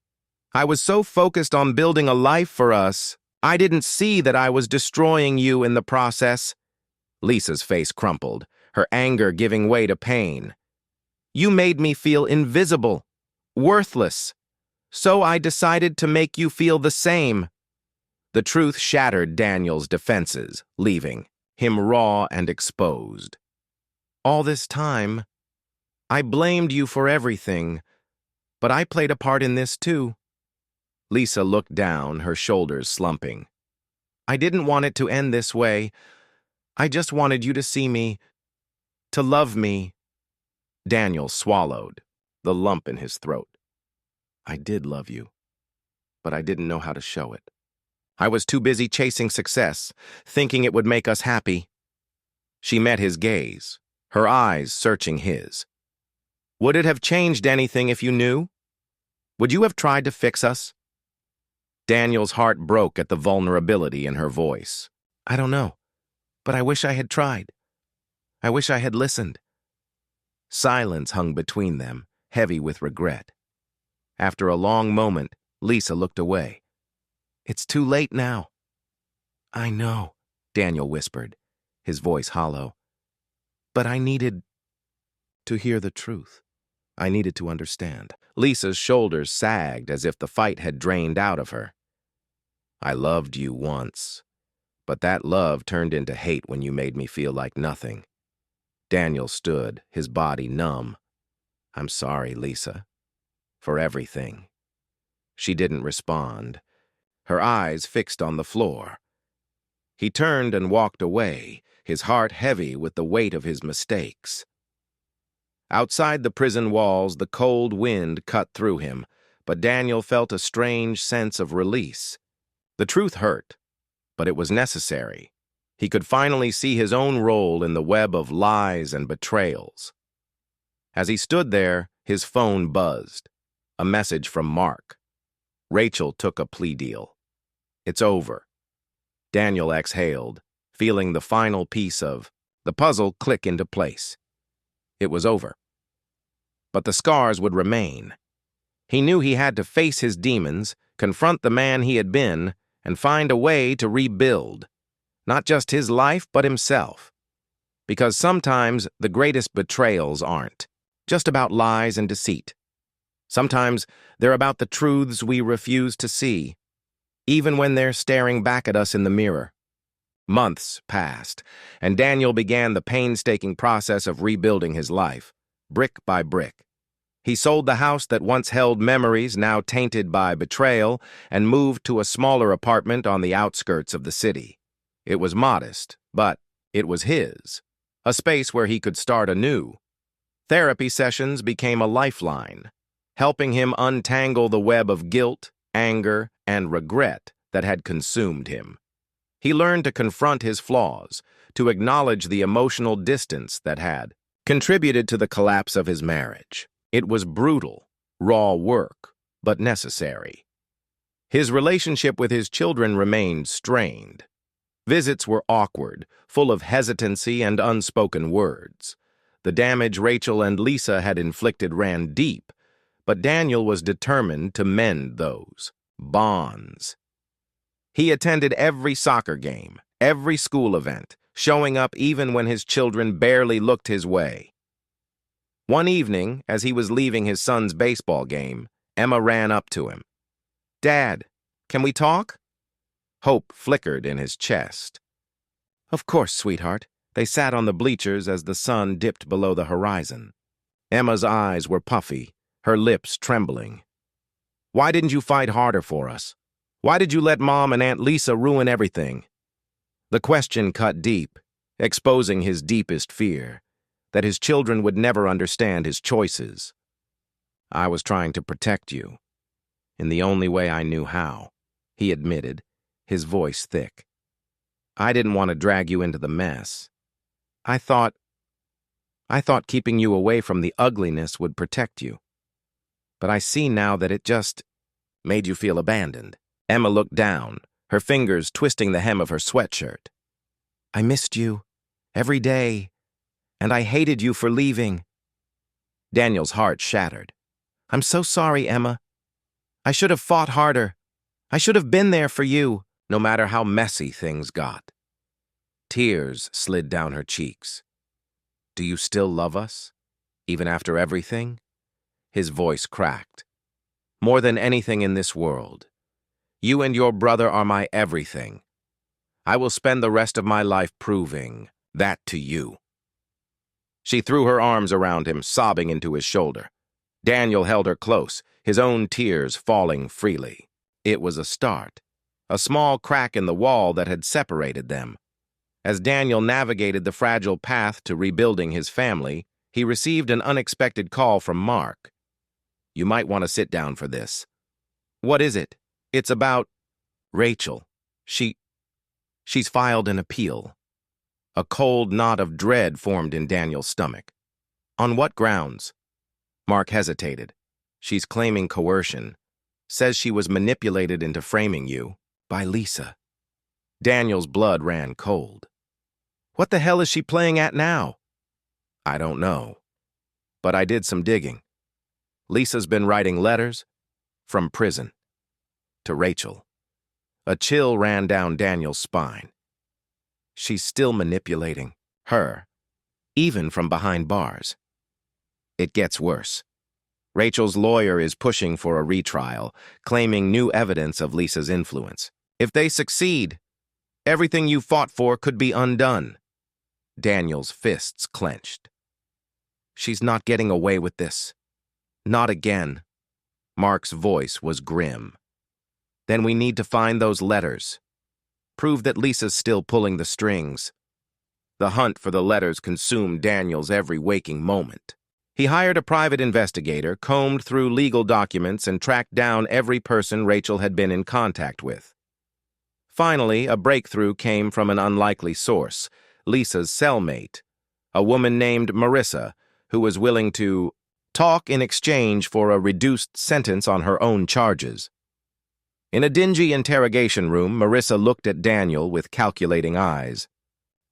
I was so focused on building a life for us, I didn't see that I was destroying you in the process. Lisa's face crumpled, her anger giving way to pain. You made me feel invisible, worthless. So I decided to make you feel the same. The truth shattered Daniel's defenses, leaving him raw and exposed. All this time, I blamed you for everything, but I played a part in this too. Lisa looked down, her shoulders slumping. I didn't want it to end this way. I just wanted you to see me, to love me. Daniel swallowed, the lump in his throat. I did love you, but I didn't know how to show it. I was too busy chasing success, thinking it would make us happy. She met his gaze, her eyes searching his. Would it have changed anything if you knew? Would you have tried to fix us? Daniel's heart broke at the vulnerability in her voice. I don't know, but I wish I had tried. I wish I had listened. Silence hung between them, heavy with regret. After a long moment, Lisa looked away. It's too late now. I know, Daniel whispered, his voice hollow. But I needed to hear the truth. I needed to understand. Lisa's shoulders sagged as if the fight had drained out of her. I loved you once, but that love turned into hate when you made me feel like nothing. Daniel stood, his body numb. I'm sorry, Lisa, for everything. She didn't respond, her eyes fixed on the floor. He turned and walked away, his heart heavy with the weight of his mistakes. Outside the prison walls, the cold wind cut through him, but Daniel felt a strange sense of release. The truth hurt, but it was necessary. He could finally see his own role in the web of lies and betrayals. As he stood there, his phone buzzed. A message from Mark. Rachel took a plea deal. It's over. Daniel exhaled, feeling the final piece of the puzzle click into place. It was over. But the scars would remain. He knew he had to face his demons, confront the man he had been, and find a way to rebuild. Not just his life, but himself. Because sometimes the greatest betrayals aren't just about lies and deceit. Sometimes they're about the truths we refuse to see, even when they're staring back at us in the mirror. Months passed, and Daniel began the painstaking process of rebuilding his life, brick by brick. He sold the house that once held memories now tainted by betrayal and moved to a smaller apartment on the outskirts of the city. It was modest, but it was his, a space where he could start anew. Therapy sessions became a lifeline, helping him untangle the web of guilt, anger, and regret that had consumed him. He learned to confront his flaws, to acknowledge the emotional distance that had contributed to the collapse of his marriage. It was brutal, raw work, but necessary. His relationship with his children remained strained. Visits were awkward, full of hesitancy and unspoken words. The damage Rachel and Lisa had inflicted ran deep, But Daniel was determined to mend those bonds. He attended every soccer game, every school event, showing up even when his children barely looked his way. One evening, as he was leaving his son's baseball game, Emma ran up to him. "Dad, can we talk?" Hope flickered in his chest. "Of course, sweetheart." They sat on the bleachers as the sun dipped below the horizon. Emma's eyes were puffy, her lips trembling. "Why didn't you fight harder for us? Why did you let Mom and Aunt Lisa ruin everything?" The question cut deep, exposing his deepest fear, that his children would never understand his choices. "I was trying to protect you, in the only way I knew how," he admitted, his voice thick. "I didn't want to drag you into the mess. I thought keeping you away from the ugliness would protect you. But I see now that it just made you feel abandoned." Emma looked down, her fingers twisting the hem of her sweatshirt. "I missed you every day, and I hated you for leaving." Daniel's heart shattered. "I'm so sorry, Emma. I should have fought harder. I should have been there for you, no matter how messy things got." Tears slid down her cheeks. "Do you still love us, even after everything?" His voice cracked. "More than anything in this world. You and your brother are my everything. I will spend the rest of my life proving that to you." She threw her arms around him, sobbing into his shoulder. Daniel held her close, his own tears falling freely. It was a start, a small crack in the wall that had separated them. As Daniel navigated the fragile path to rebuilding his family, he received an unexpected call from Mark. "You might want to sit down for this." "What is it?" "It's about Rachel. She's filed an appeal." A cold knot of dread formed in Daniel's stomach. "On what grounds?" Mark hesitated. "She's claiming coercion. Says she was manipulated into framing you by Lisa." Daniel's blood ran cold. "What the hell is she playing at now?" "I don't know. But I did some digging. Lisa's been writing letters from prison to Rachel." A chill ran down Daniel's spine. She's still manipulating her, even from behind bars. It gets worse. Rachel's lawyer is pushing for a retrial, claiming new evidence of Lisa's influence. If they succeed, everything you fought for could be undone. Daniel's fists clenched. "She's not getting away with this. Not again." Mark's voice was grim. "Then we need to find those letters. Prove that Lisa's still pulling the strings." The hunt for the letters consumed Daniel's every waking moment. He hired a private investigator, combed through legal documents, and tracked down every person Rachel had been in contact with. Finally, a breakthrough came from an unlikely source, Lisa's cellmate, a woman named Marissa, who was willing to talk in exchange for a reduced sentence on her own charges. In a dingy interrogation room, Marissa looked at Daniel with calculating eyes.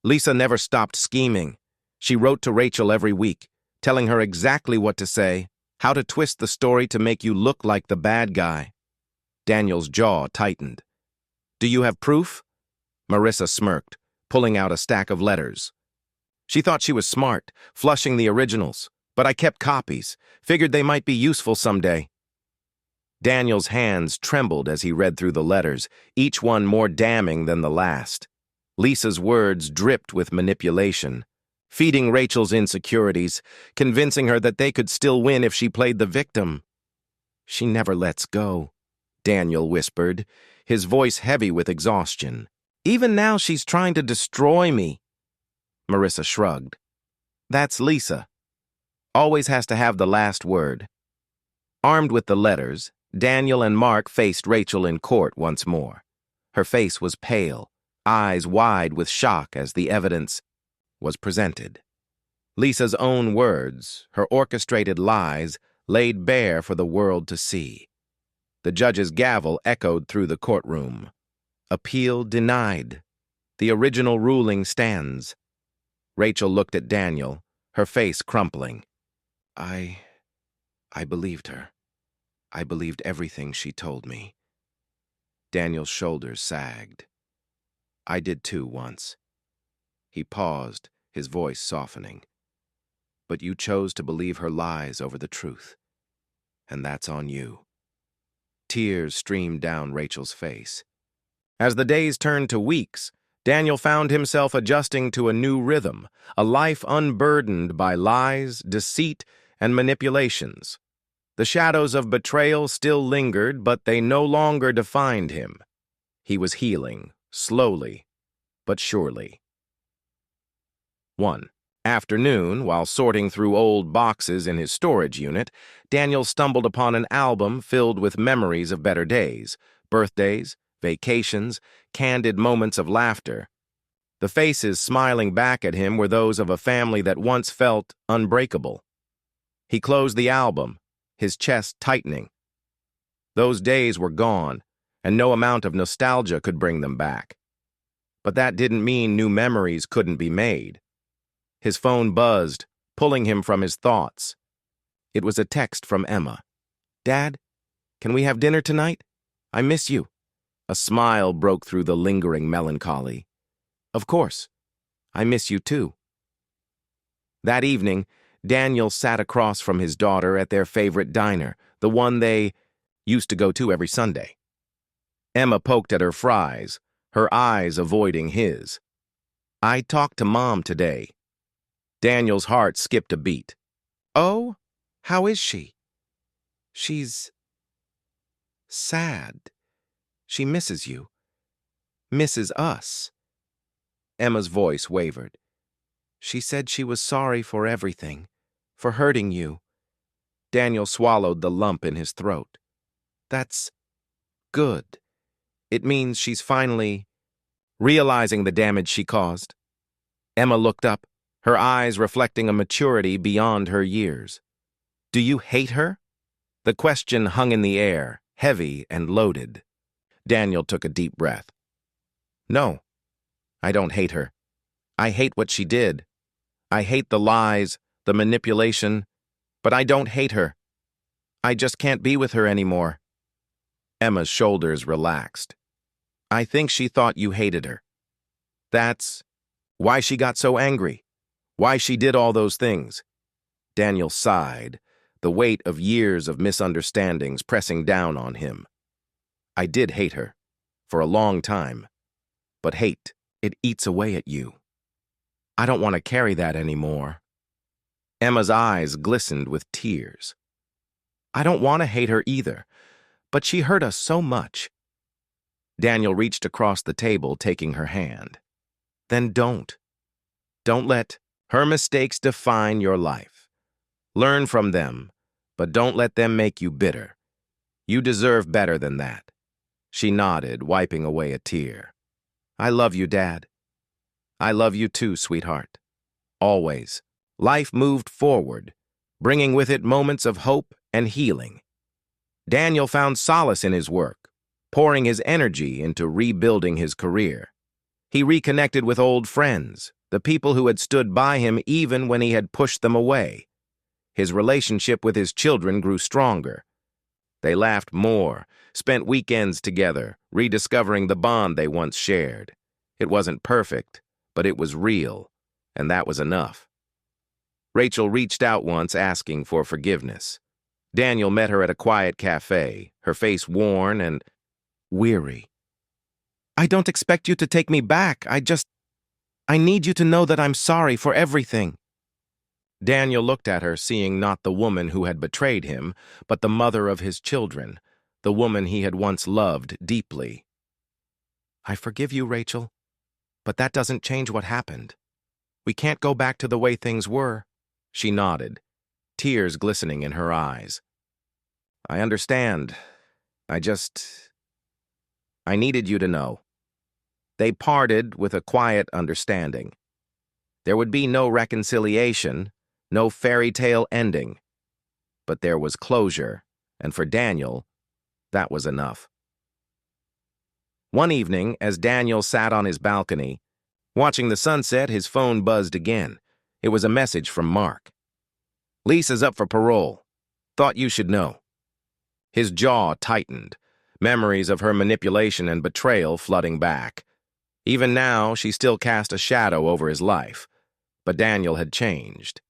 Lisa never stopped scheming. She wrote to Rachel every week, telling her exactly what to say, how to twist the story to make you look like the bad guy. Daniel's jaw tightened. "Do you have proof?" Marissa smirked, pulling out a stack of letters. She thought she was smart, flushing the originals, but I kept copies, figured they might be useful someday. Daniel's hands trembled as he read through the letters, each one more damning than the last. Lisa's words dripped with manipulation, feeding Rachel's insecurities, convincing her that they could still win if she played the victim. "She never lets go," Daniel whispered, his voice heavy with exhaustion. "Even now she's trying to destroy me." Marissa shrugged. "That's Lisa. Always has to have the last word." Armed with the letters, Daniel and Mark faced Rachel in court once more. Her face was pale, eyes wide with shock as the evidence was presented. Lisa's own words, her orchestrated lies, laid bare for the world to see. The judge's gavel echoed through the courtroom. Appeal denied. The original ruling stands. Rachel looked at Daniel, her face crumpling. I believed her." I believed everything she told me. Daniel's shoulders sagged. I did too once. He paused, his voice softening. But you chose to believe her lies over the truth. And that's on you. Tears streamed down Rachel's face. As the days turned to weeks, Daniel found himself adjusting to a new rhythm, a life unburdened by lies, deceit, and manipulations. The shadows of betrayal still lingered, but they no longer defined him. He was healing, slowly, but surely. 1. Afternoon, while sorting through old boxes in his storage unit, Daniel stumbled upon an album filled with memories of better days, birthdays, vacations, candid moments of laughter. The faces smiling back at him were those of a family that once felt unbreakable. He closed the album, his chest tightening. Those days were gone, and no amount of nostalgia could bring them back. But that didn't mean new memories couldn't be made. His phone buzzed, pulling him from his thoughts. It was a text from Emma. "Dad, can we have dinner tonight? I miss you." A smile broke through the lingering melancholy. "Of course. I miss you too." That evening, Daniel sat across from his daughter at their favorite diner, the one they used to go to every Sunday. Emma poked at her fries, her eyes avoiding his. "I talked to Mom today." Daniel's heart skipped a beat. "Oh? How is she?" "She's sad. She misses you. Misses us." Emma's voice wavered. "She said she was sorry for everything, for hurting you." Daniel swallowed the lump in his throat. "That's good. It means she's finally realizing the damage she caused." Emma looked up, her eyes reflecting a maturity beyond her years. "Do you hate her?" The question hung in the air, heavy and loaded. Daniel took a deep breath. "No, I don't hate her. I hate what she did. I hate the lies, the manipulation, but I don't hate her. I just can't be with her anymore." Emma's shoulders relaxed. "I think she thought you hated her. That's why she got so angry. Why she did all those things." Daniel sighed, the weight of years of misunderstandings pressing down on him. "I did hate her, for a long time. But hate, it eats away at you. I don't want to carry that anymore." Emma's eyes glistened with tears. "I don't want to hate her either, but she hurt us so much." Daniel reached across the table, taking her hand. "Then don't. Don't let her mistakes define your life. Learn from them, but don't let them make you bitter. You deserve better than that." She nodded, wiping away a tear. "I love you, Dad. I love you too, sweetheart. Always." Life moved forward, bringing with it moments of hope and healing. Daniel found solace in his work, pouring his energy into rebuilding his career. He reconnected with old friends, the people who had stood by him even when he had pushed them away. His relationship with his children grew stronger. They laughed more, spent weekends together, rediscovering the bond they once shared. It wasn't perfect, but it was real, and that was enough. Rachel reached out once asking for forgiveness. Daniel met her at a quiet cafe, her face worn and weary. "I don't expect you to take me back. I need you to know that I'm sorry for everything." Daniel looked at her, seeing not the woman who had betrayed him, but the mother of his children, the woman he had once loved deeply. "I forgive you, Rachel, but that doesn't change what happened. We can't go back to the way things were." She nodded, tears glistening in her eyes. "I understand. I needed you to know." They parted with a quiet understanding. There would be no reconciliation, no fairy tale ending. But there was closure, and for Daniel, that was enough. One evening, as Daniel sat on his balcony, watching the sunset, his phone buzzed again. It was a message from Mark. "Lisa's up for parole. Thought you should know." His jaw tightened, memories of her manipulation and betrayal flooding back. Even now, she still cast a shadow over his life, but Daniel had changed.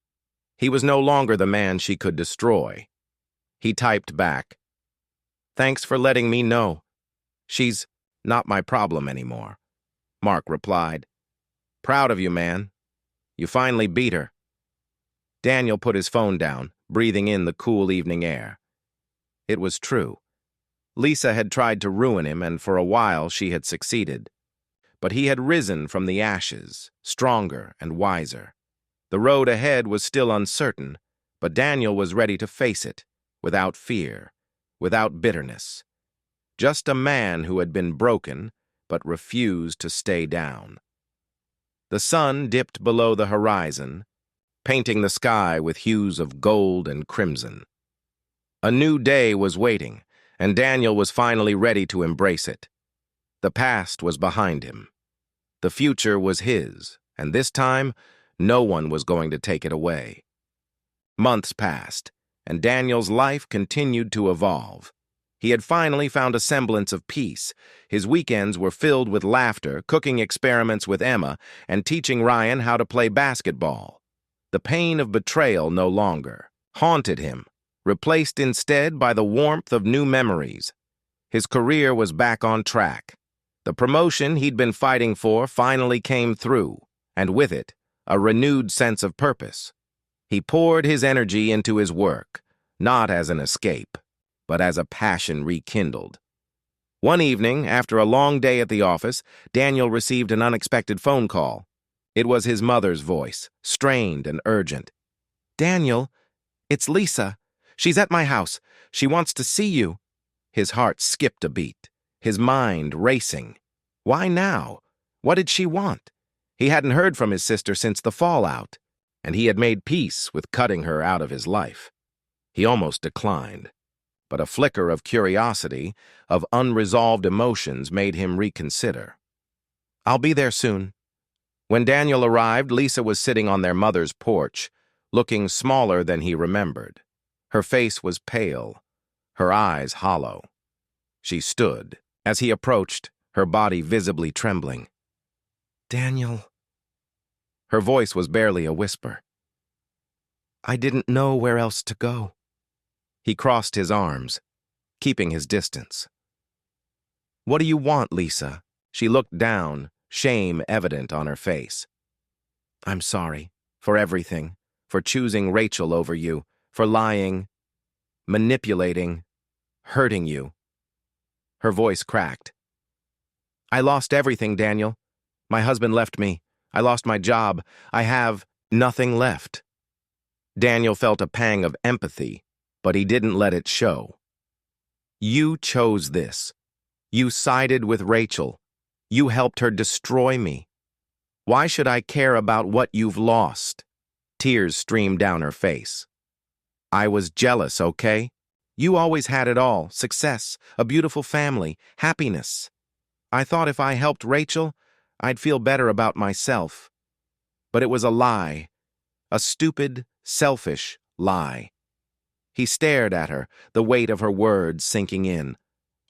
He was no longer the man she could destroy. He typed back, "Thanks for letting me know. She's not my problem anymore." Mark replied, "Proud of you, man. You finally beat her." Daniel put his phone down, breathing in the cool evening air. It was true. Lisa had tried to ruin him, and for a while she had succeeded. But he had risen from the ashes, stronger and wiser. The road ahead was still uncertain, but Daniel was ready to face it, without fear, without bitterness. Just a man who had been broken, but refused to stay down. The sun dipped below the horizon, painting the sky with hues of gold and crimson. A new day was waiting, and Daniel was finally ready to embrace it. The past was behind him. The future was his, and this time, no one was going to take it away. Months passed, and Daniel's life continued to evolve. He had finally found a semblance of peace. His weekends were filled with laughter, cooking experiments with Emma, and teaching Ryan how to play basketball. The pain of betrayal no longer haunted him, replaced instead by the warmth of new memories. His career was back on track. The promotion he'd been fighting for finally came through, and with it, a renewed sense of purpose. He poured his energy into his work, not as an escape, but as a passion rekindled. One evening, after a long day at the office, Daniel received an unexpected phone call. It was his mother's voice, strained and urgent. "Daniel, it's Lisa. She's at my house. She wants to see you." His heart skipped a beat, his mind racing. Why now? What did she want? He hadn't heard from his sister since the fallout, and he had made peace with cutting her out of his life. He almost declined, but a flicker of curiosity, of unresolved emotions, made him reconsider. "I'll be there soon." When Daniel arrived, Lisa was sitting on their mother's porch, looking smaller than he remembered. Her face was pale, her eyes hollow. She stood. As he approached, her body visibly trembling. "Daniel." Her voice was barely a whisper. "I didn't know where else to go." He crossed his arms, keeping his distance. "What do you want, Lisa?" She looked down, shame evident on her face. "I'm sorry for everything, for choosing Rachel over you, for lying, manipulating, hurting you." Her voice cracked. "I lost everything, Daniel. My husband left me. I lost my job. I have nothing left." Daniel felt a pang of empathy, but he didn't let it show. "You chose this. You sided with Rachel. You helped her destroy me. Why should I care about what you've lost?" Tears streamed down her face. "I was jealous, okay? You always had it all, success, a beautiful family, happiness. I thought if I helped Rachel, I'd feel better about myself. But it was a lie, a stupid, selfish lie." He stared at her, the weight of her words sinking in.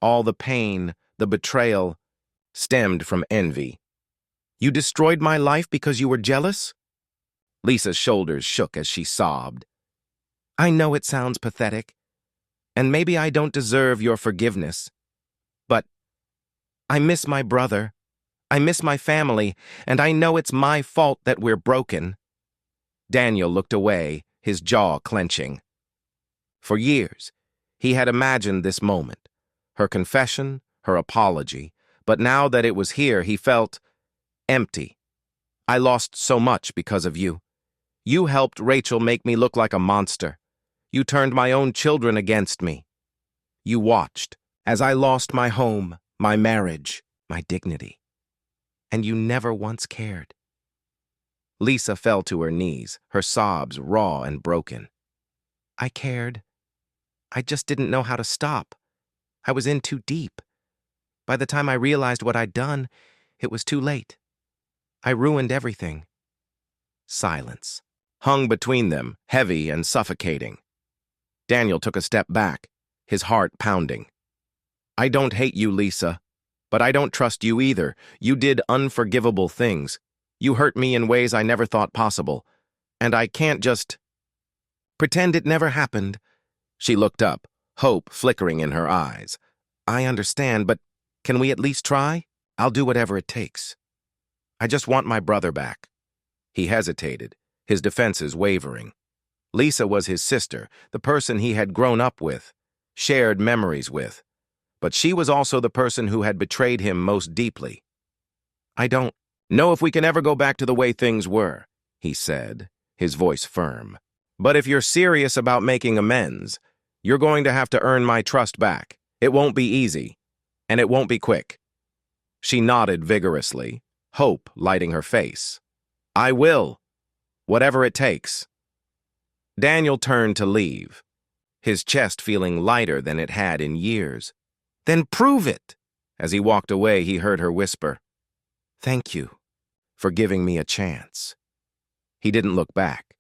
All the pain, the betrayal, stemmed from envy. "You destroyed my life because you were jealous?" Lisa's shoulders shook as she sobbed. "I know it sounds pathetic, and maybe I don't deserve your forgiveness. But I miss my brother, I miss my family, and I know it's my fault that we're broken." Daniel looked away, his jaw clenching. For years, he had imagined this moment, her confession, her apology, but now that it was here, he felt empty. "I lost so much because of you. You helped Rachel make me look like a monster. You turned my own children against me. You watched as I lost my home, my marriage, my dignity. And you never once cared." Lisa fell to her knees, her sobs raw and broken. "I cared. I just didn't know how to stop. I was in too deep. By the time I realized what I'd done, it was too late. I ruined everything." Silence hung between them, heavy and suffocating. Daniel took a step back, his heart pounding. "I don't hate you, Lisa, but I don't trust you either. You did unforgivable things. You hurt me in ways I never thought possible. And I can't just pretend it never happened." She looked up, hope flickering in her eyes. "I understand, but can we at least try? I'll do whatever it takes. I just want my brother back." He hesitated, his defenses wavering. Lisa was his sister, the person he had grown up with, shared memories with. But she was also the person who had betrayed him most deeply. "I don't know if we can ever go back to the way things were," he said, his voice firm. "But if you're serious about making amends, you're going to have to earn my trust back. It won't be easy, and it won't be quick." She nodded vigorously, hope lighting her face. "I will, whatever it takes." Daniel turned to leave, his chest feeling lighter than it had in years. "Then prove it!" As he walked away, he heard her whisper, "Thank you for giving me a chance." He didn't look back,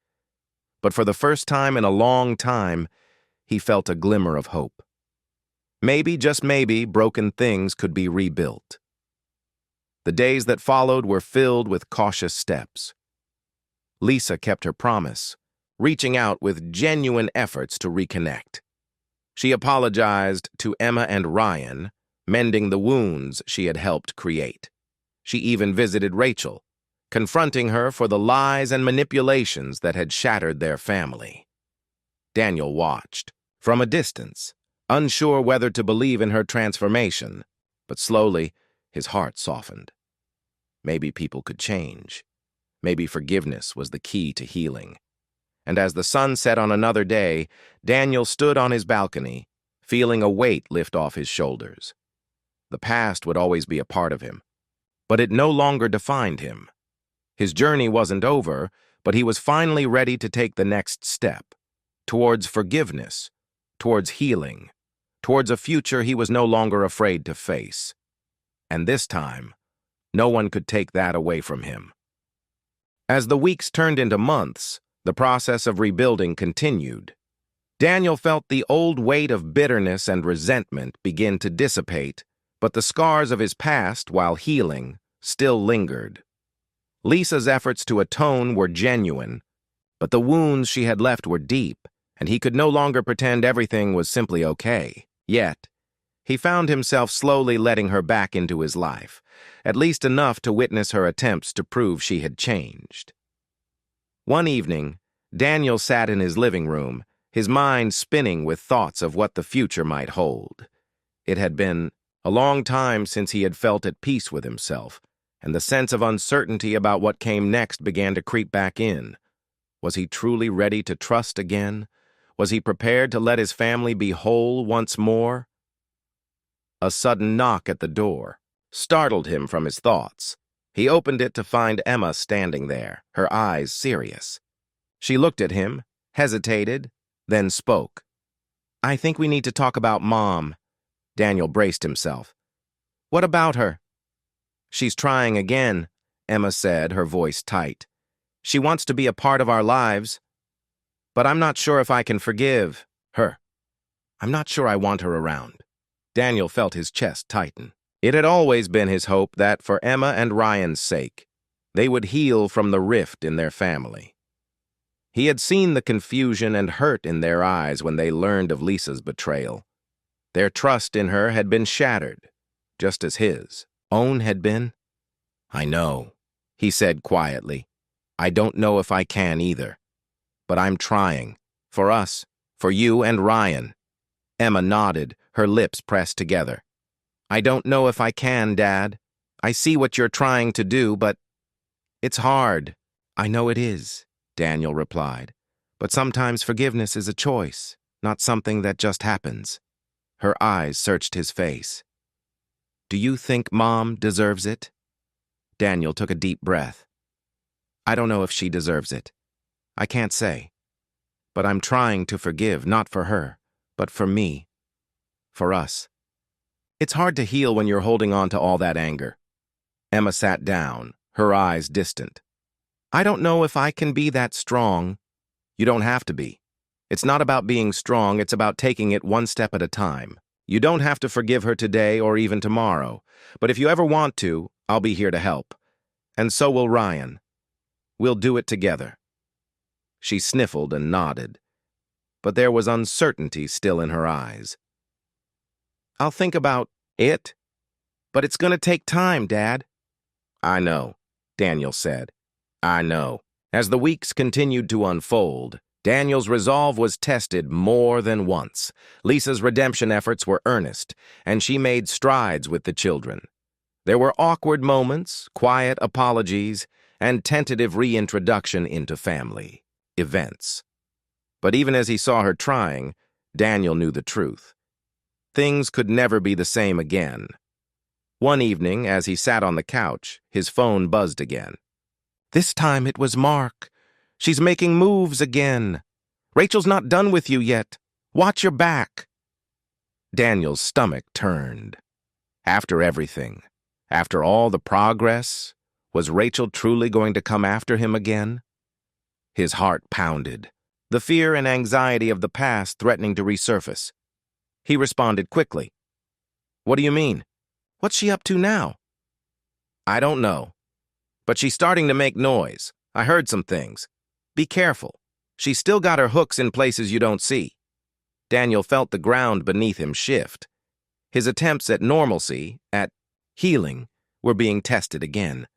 but for the first time in a long time, he felt a glimmer of hope. Maybe, just maybe, broken things could be rebuilt. The days that followed were filled with cautious steps. Lisa kept her promise, reaching out with genuine efforts to reconnect. She apologized to Emma and Ryan, mending the wounds she had helped create. She even visited Rachel, confronting her for the lies and manipulations that had shattered their family. Daniel watched, from a distance, unsure whether to believe in her transformation, but slowly his heart softened. Maybe people could change. Maybe forgiveness was the key to healing. And as the sun set on another day, Daniel stood on his balcony, feeling a weight lift off his shoulders. The past would always be a part of him, but it no longer defined him. His journey wasn't over, but he was finally ready to take the next step, towards forgiveness, towards healing, towards a future he was no longer afraid to face. And this time, no one could take that away from him. As the weeks turned into months, the process of rebuilding continued. Daniel felt the old weight of bitterness and resentment begin to dissipate, but the scars of his past, while healing, still lingered. Lisa's efforts to atone were genuine, but the wounds she had left were deep, and he could no longer pretend everything was simply okay. Yet, he found himself slowly letting her back into his life, at least enough to witness her attempts to prove she had changed. One evening, Daniel sat in his living room, his mind spinning with thoughts of what the future might hold. It had been a long time since he had felt at peace with himself, and the sense of uncertainty about what came next began to creep back in. Was he truly ready to trust again? Was he prepared to let his family be whole once more? A sudden knock at the door startled him from his thoughts. He opened it to find Emma standing there, her eyes serious. She looked at him, hesitated, then spoke. "I think we need to talk about Mom." Daniel braced himself. "What about her?" "She's trying again," Emma said, her voice tight. "She wants to be a part of our lives, but I'm not sure if I can forgive her. I'm not sure I want her around." Daniel felt his chest tighten. It had always been his hope that, for Emma and Ryan's sake, they would heal from the rift in their family. He had seen the confusion and hurt in their eyes when they learned of Lisa's betrayal. Their trust in her had been shattered, just as his own had been. "I know," he said quietly. "I don't know if I can either. But I'm trying. For us, for you and Ryan." Emma nodded, her lips pressed together. "I don't know if I can, Dad. I see what you're trying to do, but it's hard." "I know it is," Daniel replied. "But sometimes forgiveness is a choice, not something that just happens." Her eyes searched his face. "Do you think Mom deserves it?" Daniel took a deep breath. "I don't know if she deserves it. I can't say. But I'm trying to forgive, not for her, but for me. For us. It's hard to heal when you're holding on to all that anger." Emma sat down, her eyes distant. "I don't know if I can be that strong." "You don't have to be. It's not about being strong, it's about taking it one step at a time. You don't have to forgive her today or even tomorrow, but if you ever want to, I'll be here to help. And so will Ryan. We'll do it together. She sniffled and nodded, but there was uncertainty still in her eyes. I'll think about it, but it's going to take time, Dad. I know, Daniel said. I know. As the weeks continued to unfold, Daniel's resolve was tested more than once. Lisa's redemption efforts were earnest, and she made strides with the children. There were awkward moments, quiet apologies, and tentative reintroduction into family events. But even as he saw her trying, Daniel knew the truth. Things could never be the same again. One evening, as he sat on the couch, his phone buzzed again. This time it was Mark. She's making moves again. Rachel's not done with you yet. Watch your back. Daniel's stomach turned. After everything, after all the progress, was Rachel truly going to come after him again? His heart pounded, the fear and anxiety of the past threatening to resurface. He responded quickly. What do you mean? What's she up to now? I don't know. But she's starting to make noise. I heard some things. Be careful. She's still got her hooks in places you don't see. Daniel felt the ground beneath him shift. His attempts at normalcy, at healing, were being tested again.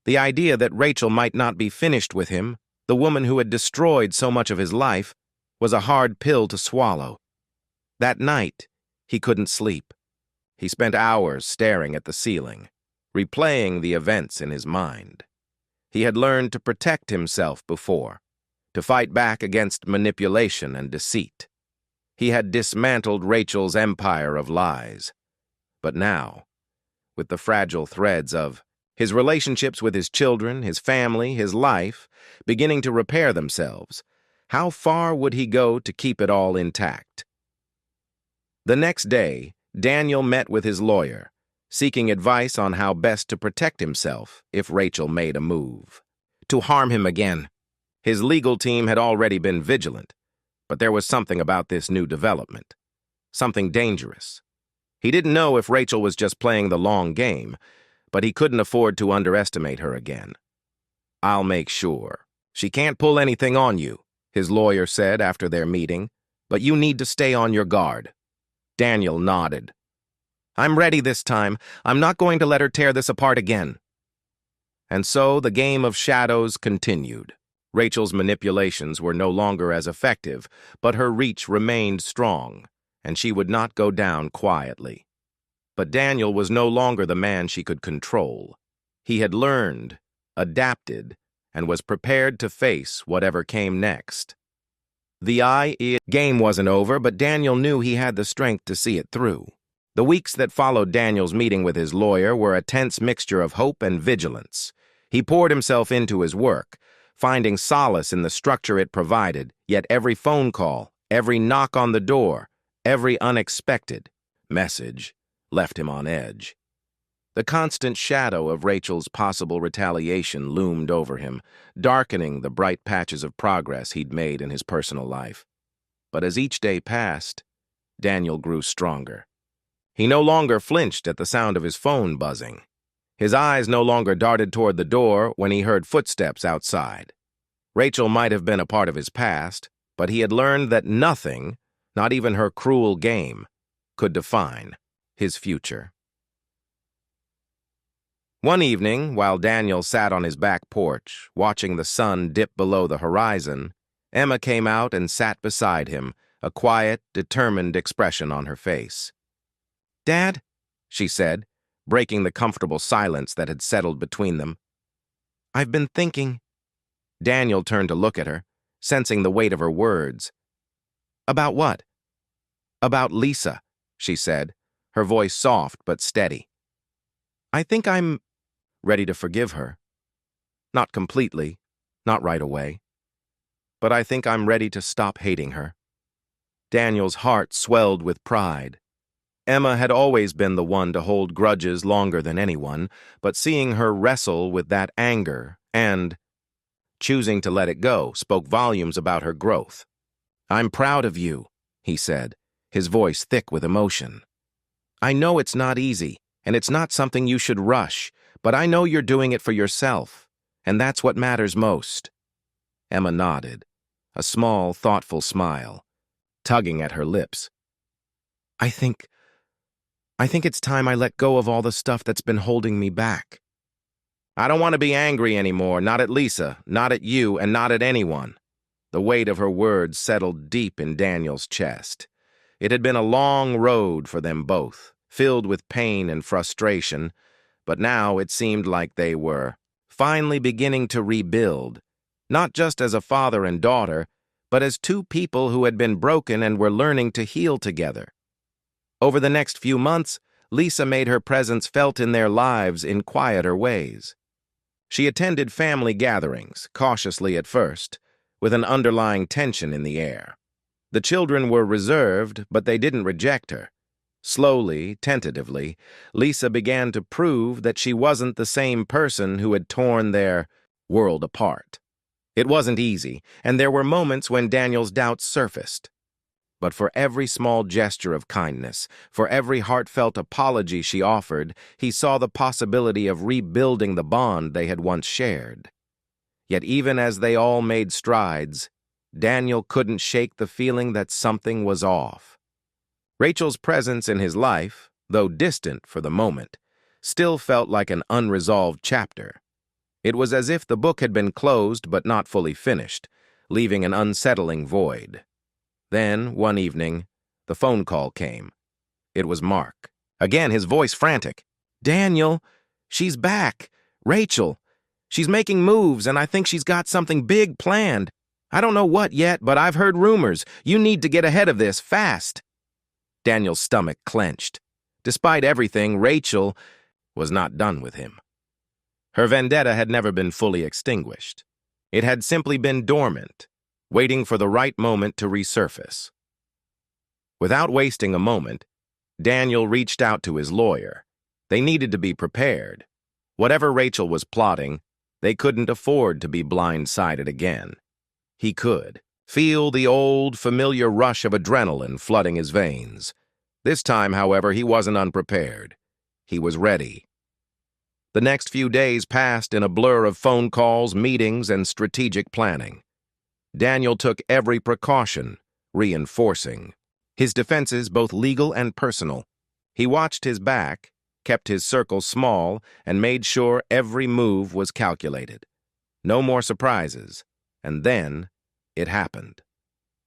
The idea that Rachel might not be finished with him, the woman who had destroyed so much of his life, was a hard pill to swallow. That night, he couldn't sleep. He spent hours staring at the ceiling, replaying the events in his mind. He had learned to protect himself before, to fight back against manipulation and deceit. He had dismantled Rachel's empire of lies. But now, with the fragile threads of his relationships with his children, his family, his life, beginning to repair themselves, how far would he go to keep it all intact? The next day, Daniel met with his lawyer, seeking advice on how best to protect himself if Rachel made a move. To harm him again. His legal team had already been vigilant, but there was something about this new development. Something dangerous. He didn't know if Rachel was just playing the long game, but he couldn't afford to underestimate her again. I'll make sure. She can't pull anything on you, his lawyer said after their meeting, but you need to stay on your guard. Daniel nodded. I'm ready this time. I'm not going to let her tear this apart again. And so the game of shadows continued. Rachel's manipulations were no longer as effective, but her reach remained strong, and she would not go down quietly. But Daniel was no longer the man she could control. He had learned, adapted, and was prepared to face whatever came next. The game wasn't over, but Daniel knew he had the strength to see it through. The weeks that followed Daniel's meeting with his lawyer were a tense mixture of hope and vigilance. He poured himself into his work, finding solace in the structure it provided, yet every phone call, every knock on the door, every unexpected message left him on edge. The constant shadow of Rachel's possible retaliation loomed over him, darkening the bright patches of progress he'd made in his personal life. But as each day passed, Daniel grew stronger. He no longer flinched at the sound of his phone buzzing. His eyes no longer darted toward the door when he heard footsteps outside. Rachel might have been a part of his past, but he had learned that nothing, not even her cruel game, could define his future. One evening, while Daniel sat on his back porch, watching the sun dip below the horizon, Emma came out and sat beside him, a quiet, determined expression on her face. Dad, she said, breaking the comfortable silence that had settled between them. I've been thinking. Daniel turned to look at her, sensing the weight of her words. About what? About Lisa, she said, her voice soft but steady. I think I'm ready to forgive her. Not completely, not right away. But I think I'm ready to stop hating her. Daniel's heart swelled with pride. Emma had always been the one to hold grudges longer than anyone, but seeing her wrestle with that anger and choosing to let it go spoke volumes about her growth. "I'm proud of you," he said, his voice thick with emotion. "I know it's not easy, and it's not something you should rush, but I know you're doing it for yourself, and that's what matters most." Emma nodded, a small, thoughtful smile, tugging at her lips. I think it's time I let go of all the stuff that's been holding me back." "I don't want to be angry anymore, not at Lisa, not at you, and not at anyone." The weight of her words settled deep in Daniel's chest. It had been a long road for them both, filled with pain and frustration, but now it seemed like they were finally beginning to rebuild, not just as a father and daughter, but as two people who had been broken and were learning to heal together. Over the next few months, Lisa made her presence felt in their lives in quieter ways. She attended family gatherings, cautiously at first, with an underlying tension in the air. The children were reserved, but they didn't reject her. Slowly, tentatively, Lisa began to prove that she wasn't the same person who had torn their world apart. It wasn't easy, and there were moments when Daniel's doubts surfaced. But for every small gesture of kindness, for every heartfelt apology she offered, he saw the possibility of rebuilding the bond they had once shared. Yet even as they all made strides, Daniel couldn't shake the feeling that something was off. Rachel's presence in his life, though distant for the moment, still felt like an unresolved chapter. It was as if the book had been closed but not fully finished, leaving an unsettling void. Then, one evening, the phone call came. It was Mark. Again, his voice frantic. "Daniel, she's back. Rachel. She's making moves, and I think she's got something big planned. I don't know what yet, but I've heard rumors. You need to get ahead of this, fast." Daniel's stomach clenched. Despite everything, Rachel was not done with him. Her vendetta had never been fully extinguished. It had simply been dormant, waiting for the right moment to resurface. Without wasting a moment, Daniel reached out to his lawyer. They needed to be prepared. Whatever Rachel was plotting, they couldn't afford to be blindsided again. He could feel the old, familiar rush of adrenaline flooding his veins. This time, however, he wasn't unprepared. He was ready. The next few days passed in a blur of phone calls, meetings, and strategic planning. Daniel took every precaution, reinforcing his defenses, both legal and personal. He watched his back, kept his circle small, and made sure every move was calculated. No more surprises. And then it happened.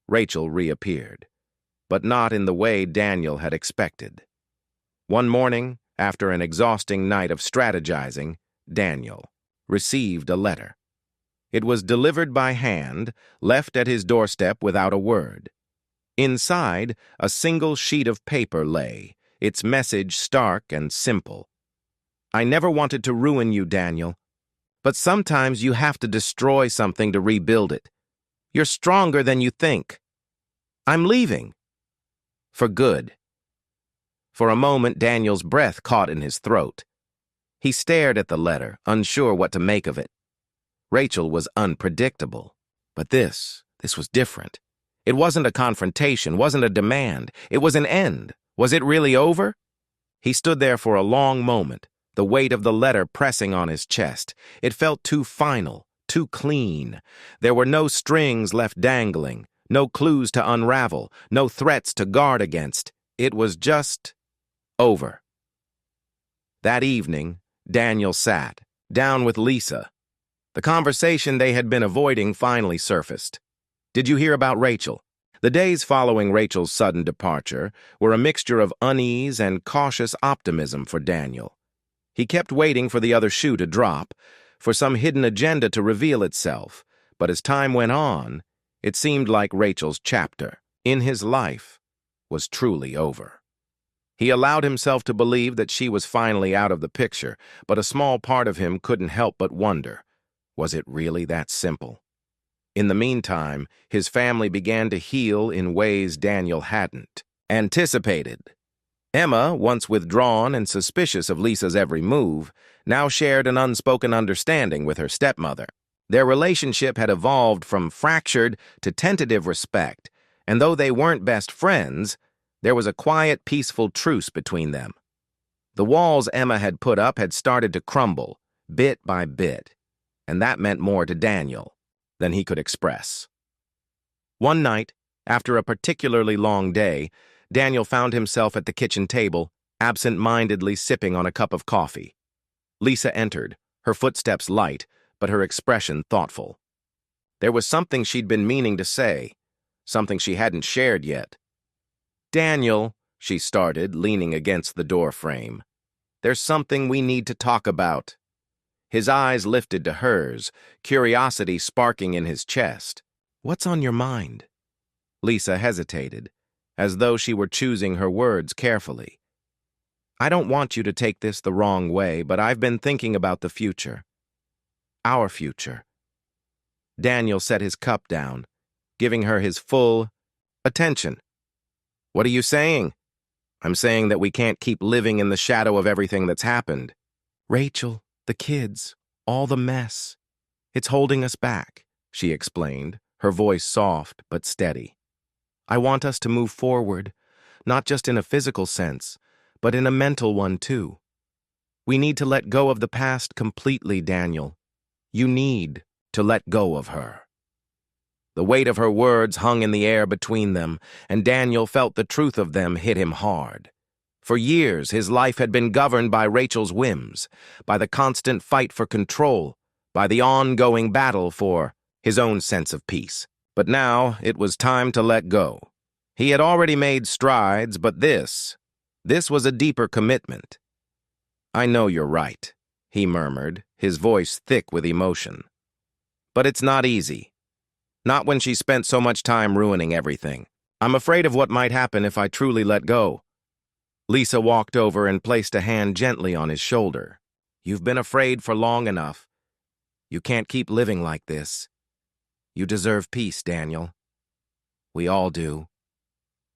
Rachel reappeared, but not in the way Daniel had expected. One morning, after an exhausting night of strategizing, Daniel received a letter. It was delivered by hand, left at his doorstep without a word. Inside, a single sheet of paper lay, its message stark and simple. "I never wanted to ruin you, Daniel, but sometimes you have to destroy something to rebuild it. You're stronger than you think. I'm leaving. For good." For a moment, Daniel's breath caught in his throat. He stared at the letter, unsure what to make of it. Rachel was unpredictable, but this was different. It wasn't a confrontation, wasn't a demand. It was an end. Was it really over? He stood there for a long moment, the weight of the letter pressing on his chest. It felt too final, too clean. There were no strings left dangling, no clues to unravel, no threats to guard against. It was just over. That evening, Daniel sat down with Lisa. The conversation they had been avoiding finally surfaced. "Did you hear about Rachel?" The days following Rachel's sudden departure were a mixture of unease and cautious optimism for Daniel. He kept waiting for the other shoe to drop, for some hidden agenda to reveal itself, but as time went on, it seemed like Rachel's chapter in his life was truly over. He allowed himself to believe that she was finally out of the picture, but a small part of him couldn't help but wonder, was it really that simple? In the meantime, his family began to heal in ways Daniel hadn't anticipated. Emma, once withdrawn and suspicious of Lisa's every move, now shared an unspoken understanding with her stepmother. Their relationship had evolved from fractured to tentative respect, And though they weren't best friends, there was a quiet, peaceful truce between them. The walls Emma had put up had started to crumble, bit by bit, and that meant more to Daniel than he could express. One night, after a particularly long day, Daniel found himself at the kitchen table, absent-mindedly sipping on a cup of coffee. Lisa entered, her footsteps light, but her expression thoughtful. There was something she'd been meaning to say, something she hadn't shared yet. "Daniel," she started, leaning against the door frame, "there's something we need to talk about." His eyes lifted to hers, curiosity sparking in his chest. "What's on your mind?" Lisa hesitated, as though she were choosing her words carefully. "I don't want you to take this the wrong way, but I've been thinking about the future. Our future." Daniel set his cup down, giving her his full attention. "What are you saying?" "I'm saying that we can't keep living in the shadow of everything that's happened. Rachel, the kids, all the mess. It's holding us back," she explained, her voice soft but steady. "I want us to move forward, not just in a physical sense, but in a mental one too. We need to let go of the past completely, Daniel. You need to let go of her." The weight of her words hung in the air between them, and Daniel felt the truth of them hit him hard. For years, his life had been governed by Rachel's whims, by the constant fight for control, by the ongoing battle for his own sense of peace. But now, it was time to let go. He had already made strides, but this was a deeper commitment. "I know you're right," he murmured, his voice thick with emotion. "But it's not easy. Not when she spent so much time ruining everything. I'm afraid of what might happen if I truly let go." Lisa walked over and placed a hand gently on his shoulder. "You've been afraid for long enough. You can't keep living like this. You deserve peace, Daniel. We all do."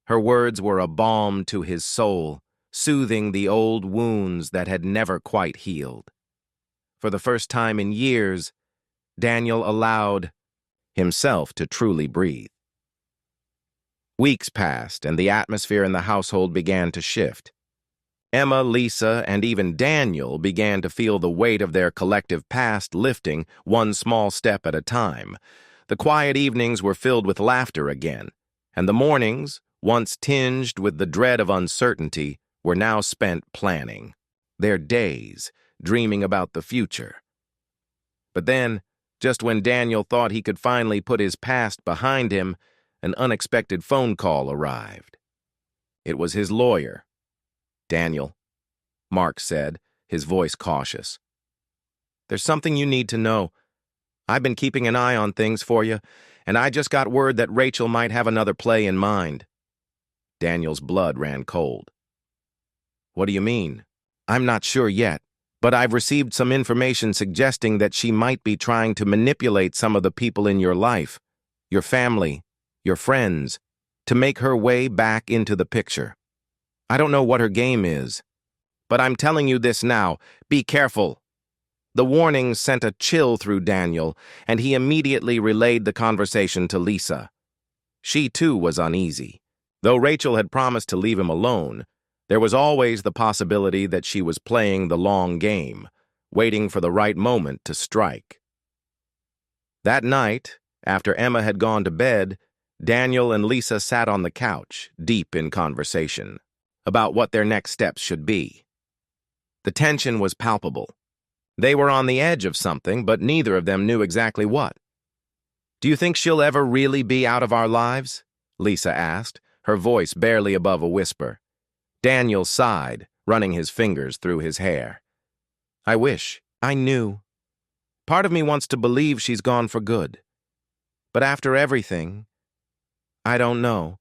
Her words were a balm to his soul, soothing the old wounds that had never quite healed. For the first time in years, Daniel allowed himself to truly breathe. Weeks passed, and the atmosphere in the household began to shift. Emma, Lisa, and even Daniel began to feel the weight of their collective past lifting one small step at a time. The quiet evenings were filled with laughter again, and the mornings, once tinged with the dread of uncertainty, were now spent planning. Their days, dreaming about the future. But then, just when Daniel thought he could finally put his past behind him, an unexpected phone call arrived. It was his lawyer. "Daniel," Mark said, his voice cautious. "There's something you need to know. I've been keeping an eye on things for you, and I just got word that Rachel might have another play in mind." Daniel's blood ran cold. "What do you mean?" "I'm not sure yet, but I've received some information suggesting that she might be trying to manipulate some of the people in your life, your family, your friends, to make her way back into the picture. I don't know what her game is, but I'm telling you this now, be careful." The warning sent a chill through Daniel, and he immediately relayed the conversation to Lisa. She too was uneasy. Though Rachel had promised to leave him alone, there was always the possibility that she was playing the long game, waiting for the right moment to strike. That night, after Emma had gone to bed, Daniel and Lisa sat on the couch, deep in conversation, about what their next steps should be. The tension was palpable. They were on the edge of something, but neither of them knew exactly what. "Do you think she'll ever really be out of our lives?" Lisa asked, her voice barely above a whisper. Daniel sighed, running his fingers through his hair. "I wish. I knew. Part of me wants to believe she's gone for good. But after everything, I don't know.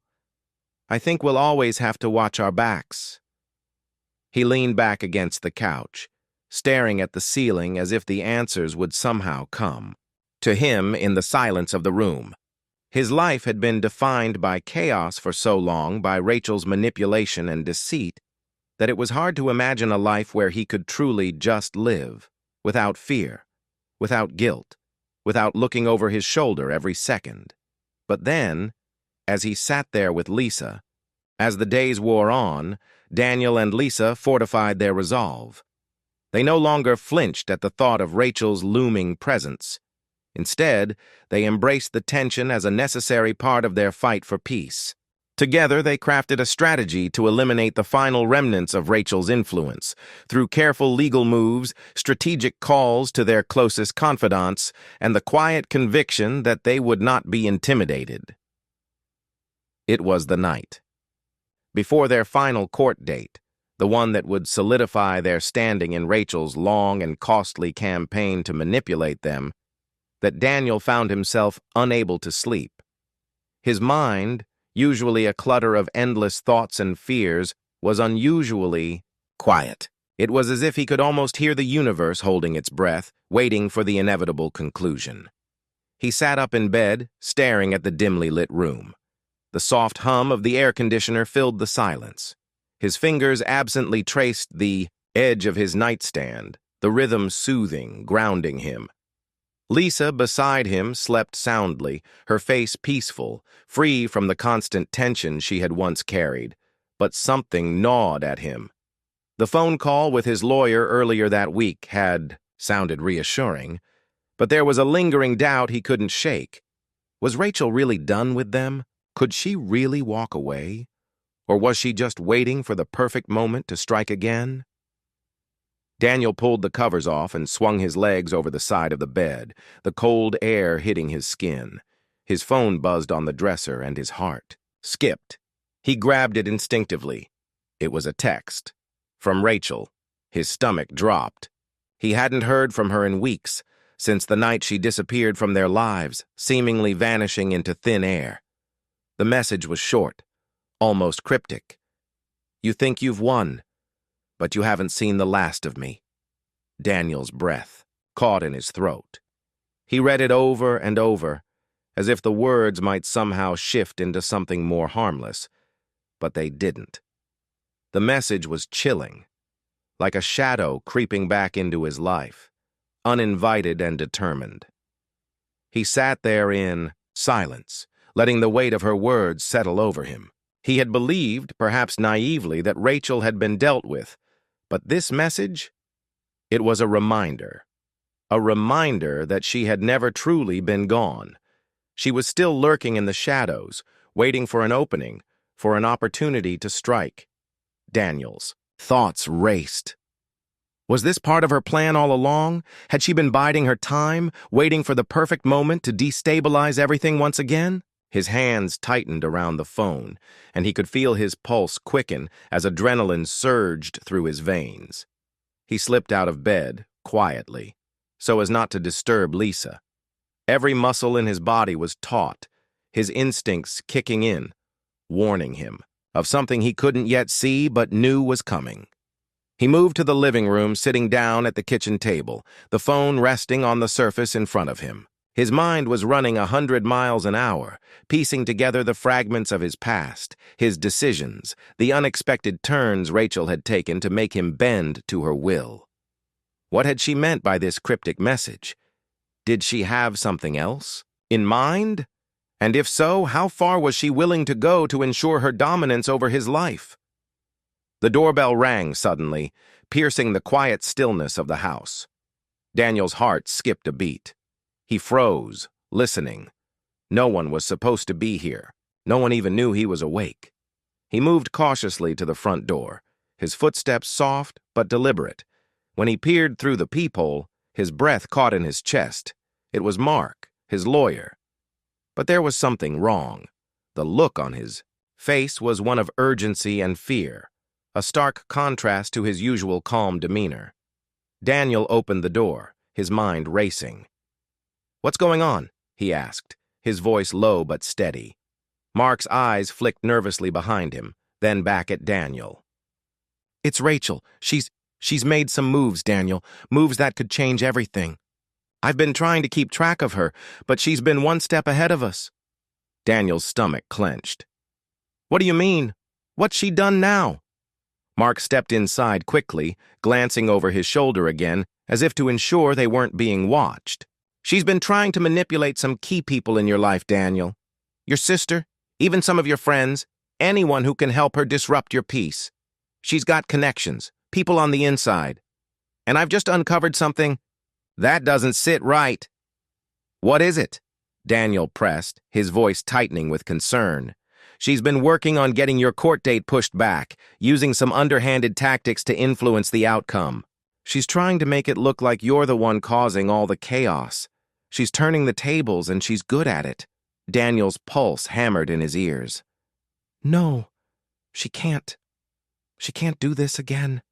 I think we'll always have to watch our backs." He leaned back against the couch, staring at the ceiling as if the answers would somehow come to him in the silence of the room. His life had been defined by chaos for so long, by Rachel's manipulation and deceit, that it was hard to imagine a life where he could truly just live, without fear, without guilt, without looking over his shoulder every second. But then, as he sat there with Lisa. As the days wore on, Daniel and Lisa fortified their resolve. They no longer flinched at the thought of Rachel's looming presence. Instead, they embraced the tension as a necessary part of their fight for peace. Together, they crafted a strategy to eliminate the final remnants of Rachel's influence through careful legal moves, strategic calls to their closest confidants, and the quiet conviction that they would not be intimidated. It was the night before their final court date, the one that would solidify their standing in Rachel's long and costly campaign to manipulate them, that Daniel found himself unable to sleep. His mind, usually a clutter of endless thoughts and fears, was unusually quiet. It was as if he could almost hear the universe holding its breath, waiting for the inevitable conclusion. He sat up in bed, staring at the dimly lit room. The soft hum of the air conditioner filled the silence. His fingers absently traced the edge of his nightstand, the rhythm soothing, grounding him. Lisa, beside him, slept soundly, her face peaceful, free from the constant tension she had once carried. But something gnawed at him. The phone call with his lawyer earlier that week had sounded reassuring, but there was a lingering doubt he couldn't shake. Was Rachel really done with them? Could she really walk away? Or was she just waiting for the perfect moment to strike again? Daniel pulled the covers off and swung his legs over the side of the bed, the cold air hitting his skin. His phone buzzed on the dresser and his heart skipped. He grabbed it instinctively. It was a text. From Rachel. His stomach dropped. He hadn't heard from her in weeks, since the night she disappeared from their lives, seemingly vanishing into thin air. The message was short, almost cryptic. You think you've won, but you haven't seen the last of me. Daniel's breath caught in his throat. He read it over and over, as if the words might somehow shift into something more harmless, but they didn't. The message was chilling, like a shadow creeping back into his life, uninvited and determined. He sat there in silence, letting the weight of her words settle over him. He had believed, perhaps naively, that Rachel had been dealt with, but this message? It was a reminder that she had never truly been gone. She was still lurking in the shadows, waiting for an opening, for an opportunity to strike. Daniel's thoughts raced. Was this part of her plan all along? Had she been biding her time, waiting for the perfect moment to destabilize everything once again? His hands tightened around the phone, and he could feel his pulse quicken as adrenaline surged through his veins. He slipped out of bed, quietly, so as not to disturb Lisa. Every muscle in his body was taut, his instincts kicking in, warning him of something he couldn't yet see but knew was coming. He moved to the living room, sitting down at the kitchen table, the phone resting on the surface in front of him. His mind was running 100 miles an hour, piecing together the fragments of his past, his decisions, the unexpected turns Rachel had taken to make him bend to her will. What had she meant by this cryptic message? Did she have something else in mind? And if so, how far was she willing to go to ensure her dominance over his life? The doorbell rang suddenly, piercing the quiet stillness of the house. Daniel's heart skipped a beat. He froze, listening. No one was supposed to be here. No one even knew he was awake. He moved cautiously to the front door, his footsteps soft but deliberate. When he peered through the peephole, his breath caught in his chest. It was Mark, his lawyer. But there was something wrong. The look on his face was one of urgency and fear, a stark contrast to his usual calm demeanor. Daniel opened the door, his mind racing. "What's going on?" he asked, his voice low but steady. Mark's eyes flicked nervously behind him, then back at Daniel. "It's Rachel. She's made some moves, Daniel, moves that could change everything. I've been trying to keep track of her, but she's been one step ahead of us." Daniel's stomach clenched. "What do you mean? What's she done now?" Mark stepped inside quickly, glancing over his shoulder again, as if to ensure they weren't being watched. "She's been trying to manipulate some key people in your life, Daniel. Your sister, Even some of your friends, anyone who can help her disrupt your peace. She's got connections, people on the inside. And I've just uncovered something that doesn't sit right. What is it? Daniel pressed, his voice tightening with concern. She's been working on getting your court date pushed back, using some underhanded tactics to influence the outcome. She's trying to make it look like you're the one causing all the chaos. She's turning the tables, and she's good at it. Daniel's pulse hammered in his ears. No, she can't. She can't do this again.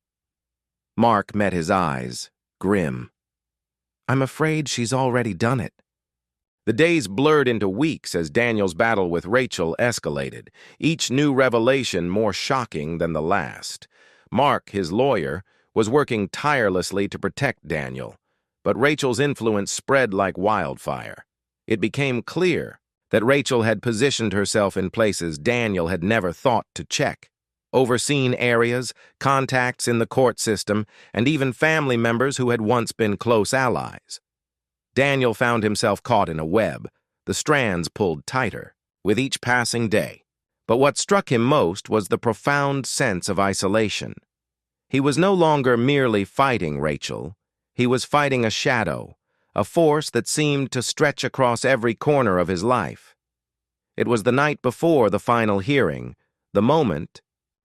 Mark met his eyes, grim. I'm afraid she's already done it. The days blurred into weeks as Daniel's battle with Rachel escalated, each new revelation more shocking than the last. Mark, his lawyer, was working tirelessly to protect Daniel, but Rachel's influence spread like wildfire. It became clear that Rachel had positioned herself in places Daniel had never thought to check. Overseen areas, contacts in the court system, and even family members who had once been close allies. Daniel found himself caught in a web, the strands pulled tighter, with each passing day. But what struck him most was the profound sense of isolation. He was no longer merely fighting Rachel. He was fighting a shadow, a force that seemed to stretch across every corner of his life. It was the night before the final hearing, the moment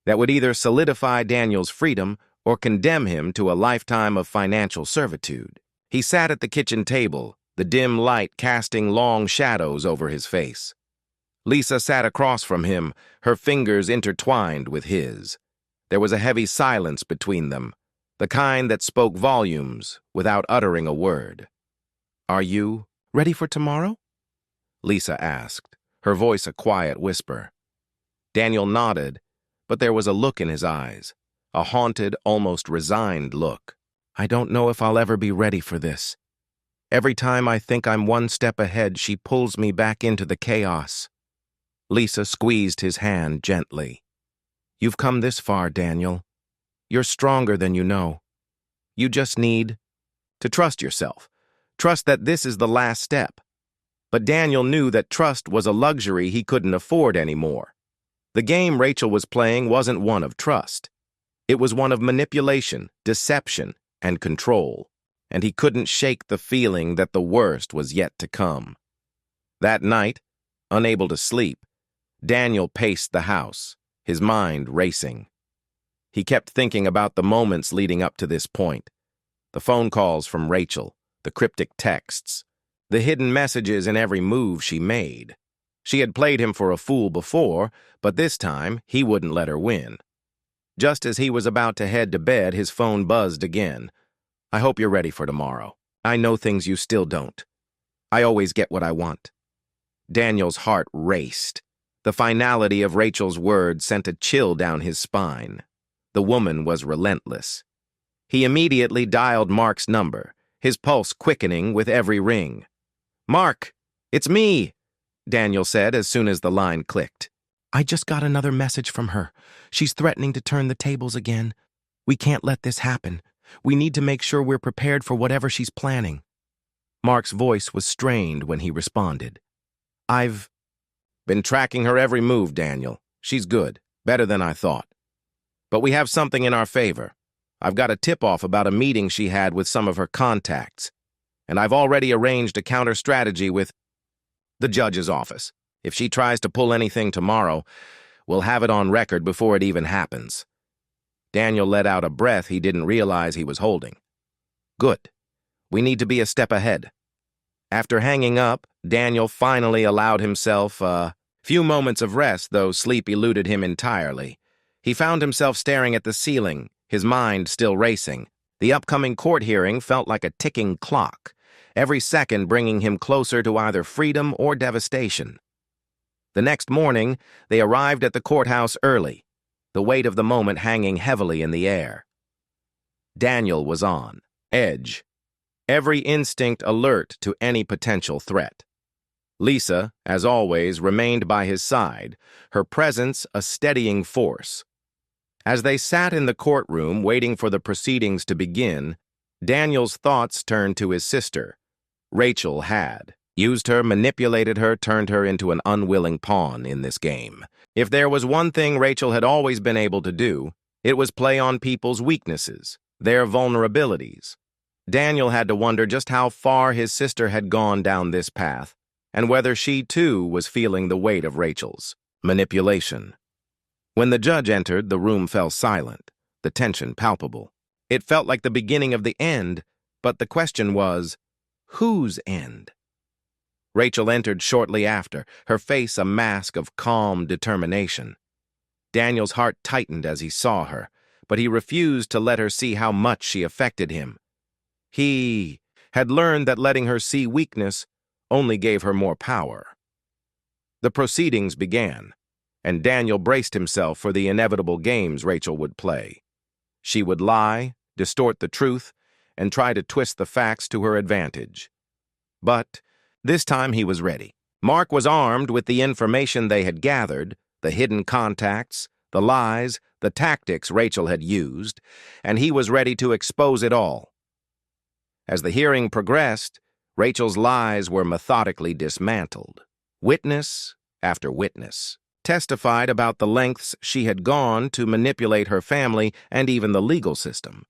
that would either solidify Daniel's freedom or condemn him to a lifetime of financial servitude. He sat at the kitchen table, the dim light casting long shadows over his face. Lisa sat across from him, her fingers intertwined with his. There was a heavy silence between them, the kind that spoke volumes without uttering a word. Are you ready for tomorrow? Lisa asked, her voice a quiet whisper. Daniel nodded, but there was a look in his eyes, a haunted, almost resigned look. I don't know if I'll ever be ready for this. Every time I think I'm one step ahead, she pulls me back into the chaos. Lisa squeezed his hand gently. You've come this far, Daniel. You're stronger than you know. You just need to trust yourself. Trust that this is the last step. But Daniel knew that trust was a luxury he couldn't afford anymore. The game Rachel was playing wasn't one of trust. It was one of manipulation, deception, and control, and he couldn't shake the feeling that the worst was yet to come. That night, unable to sleep, Daniel paced the house, his mind racing. He kept thinking about the moments leading up to this point, the phone calls from Rachel, the cryptic texts, the hidden messages in every move she made. She had played him for a fool before, but this time he wouldn't let her win. Just as he was about to head to bed, his phone buzzed again. I hope you're ready for tomorrow. I know things you still don't. I always get what I want. Daniel's heart raced. The finality of Rachel's words sent a chill down his spine. The woman was relentless. He immediately dialed Mark's number, his pulse quickening with every ring. Mark, it's me, Daniel said as soon as the line clicked. I just got another message from her. She's threatening to turn the tables again. We can't let this happen. We need to make sure we're prepared for whatever she's planning. Mark's voice was strained when he responded. I've been tracking her every move, Daniel. She's good, better than I thought. But we have something in our favor. I've got a tip-off about a meeting she had with some of her contacts, and I've already arranged a counter-strategy with the judge's office. If she tries to pull anything tomorrow, we'll have it on record before it even happens. Daniel let out a breath he didn't realize he was holding. Good. We need to be a step ahead. After hanging up, Daniel finally allowed himself a few moments of rest, though sleep eluded him entirely. He found himself staring at the ceiling, his mind still racing. The upcoming court hearing felt like a ticking clock, every second bringing him closer to either freedom or devastation. The next morning, they arrived at the courthouse early, the weight of the moment hanging heavily in the air. Daniel was on edge, every instinct alert to any potential threat. Lisa, as always, remained by his side, her presence a steadying force. As they sat in the courtroom waiting for the proceedings to begin, Daniel's thoughts turned to his sister. Rachel had Used her, manipulated her, turned her into an unwilling pawn in this game. If there was one thing Rachel had always been able to do, it was play on people's weaknesses, their vulnerabilities. Daniel had to wonder just how far his sister had gone down this path, and whether she, too, was feeling the weight of Rachel's manipulation. When the judge entered, the room fell silent, the tension palpable. It felt like the beginning of the end, but the question was, whose end? Rachel entered shortly after, her face a mask of calm determination. Daniel's heart tightened as he saw her, but he refused to let her see how much she affected him. He had learned that letting her see weakness only gave her more power. The proceedings began, and Daniel braced himself for the inevitable games Rachel would play. She would lie, distort the truth, and try to twist the facts to her advantage. But this time he was ready. Mark was armed with the information they had gathered, the hidden contacts, the lies, the tactics Rachel had used, and he was ready to expose it all. As the hearing progressed, Rachel's lies were methodically dismantled. Witness after witness testified about the lengths she had gone to manipulate her family and even the legal system.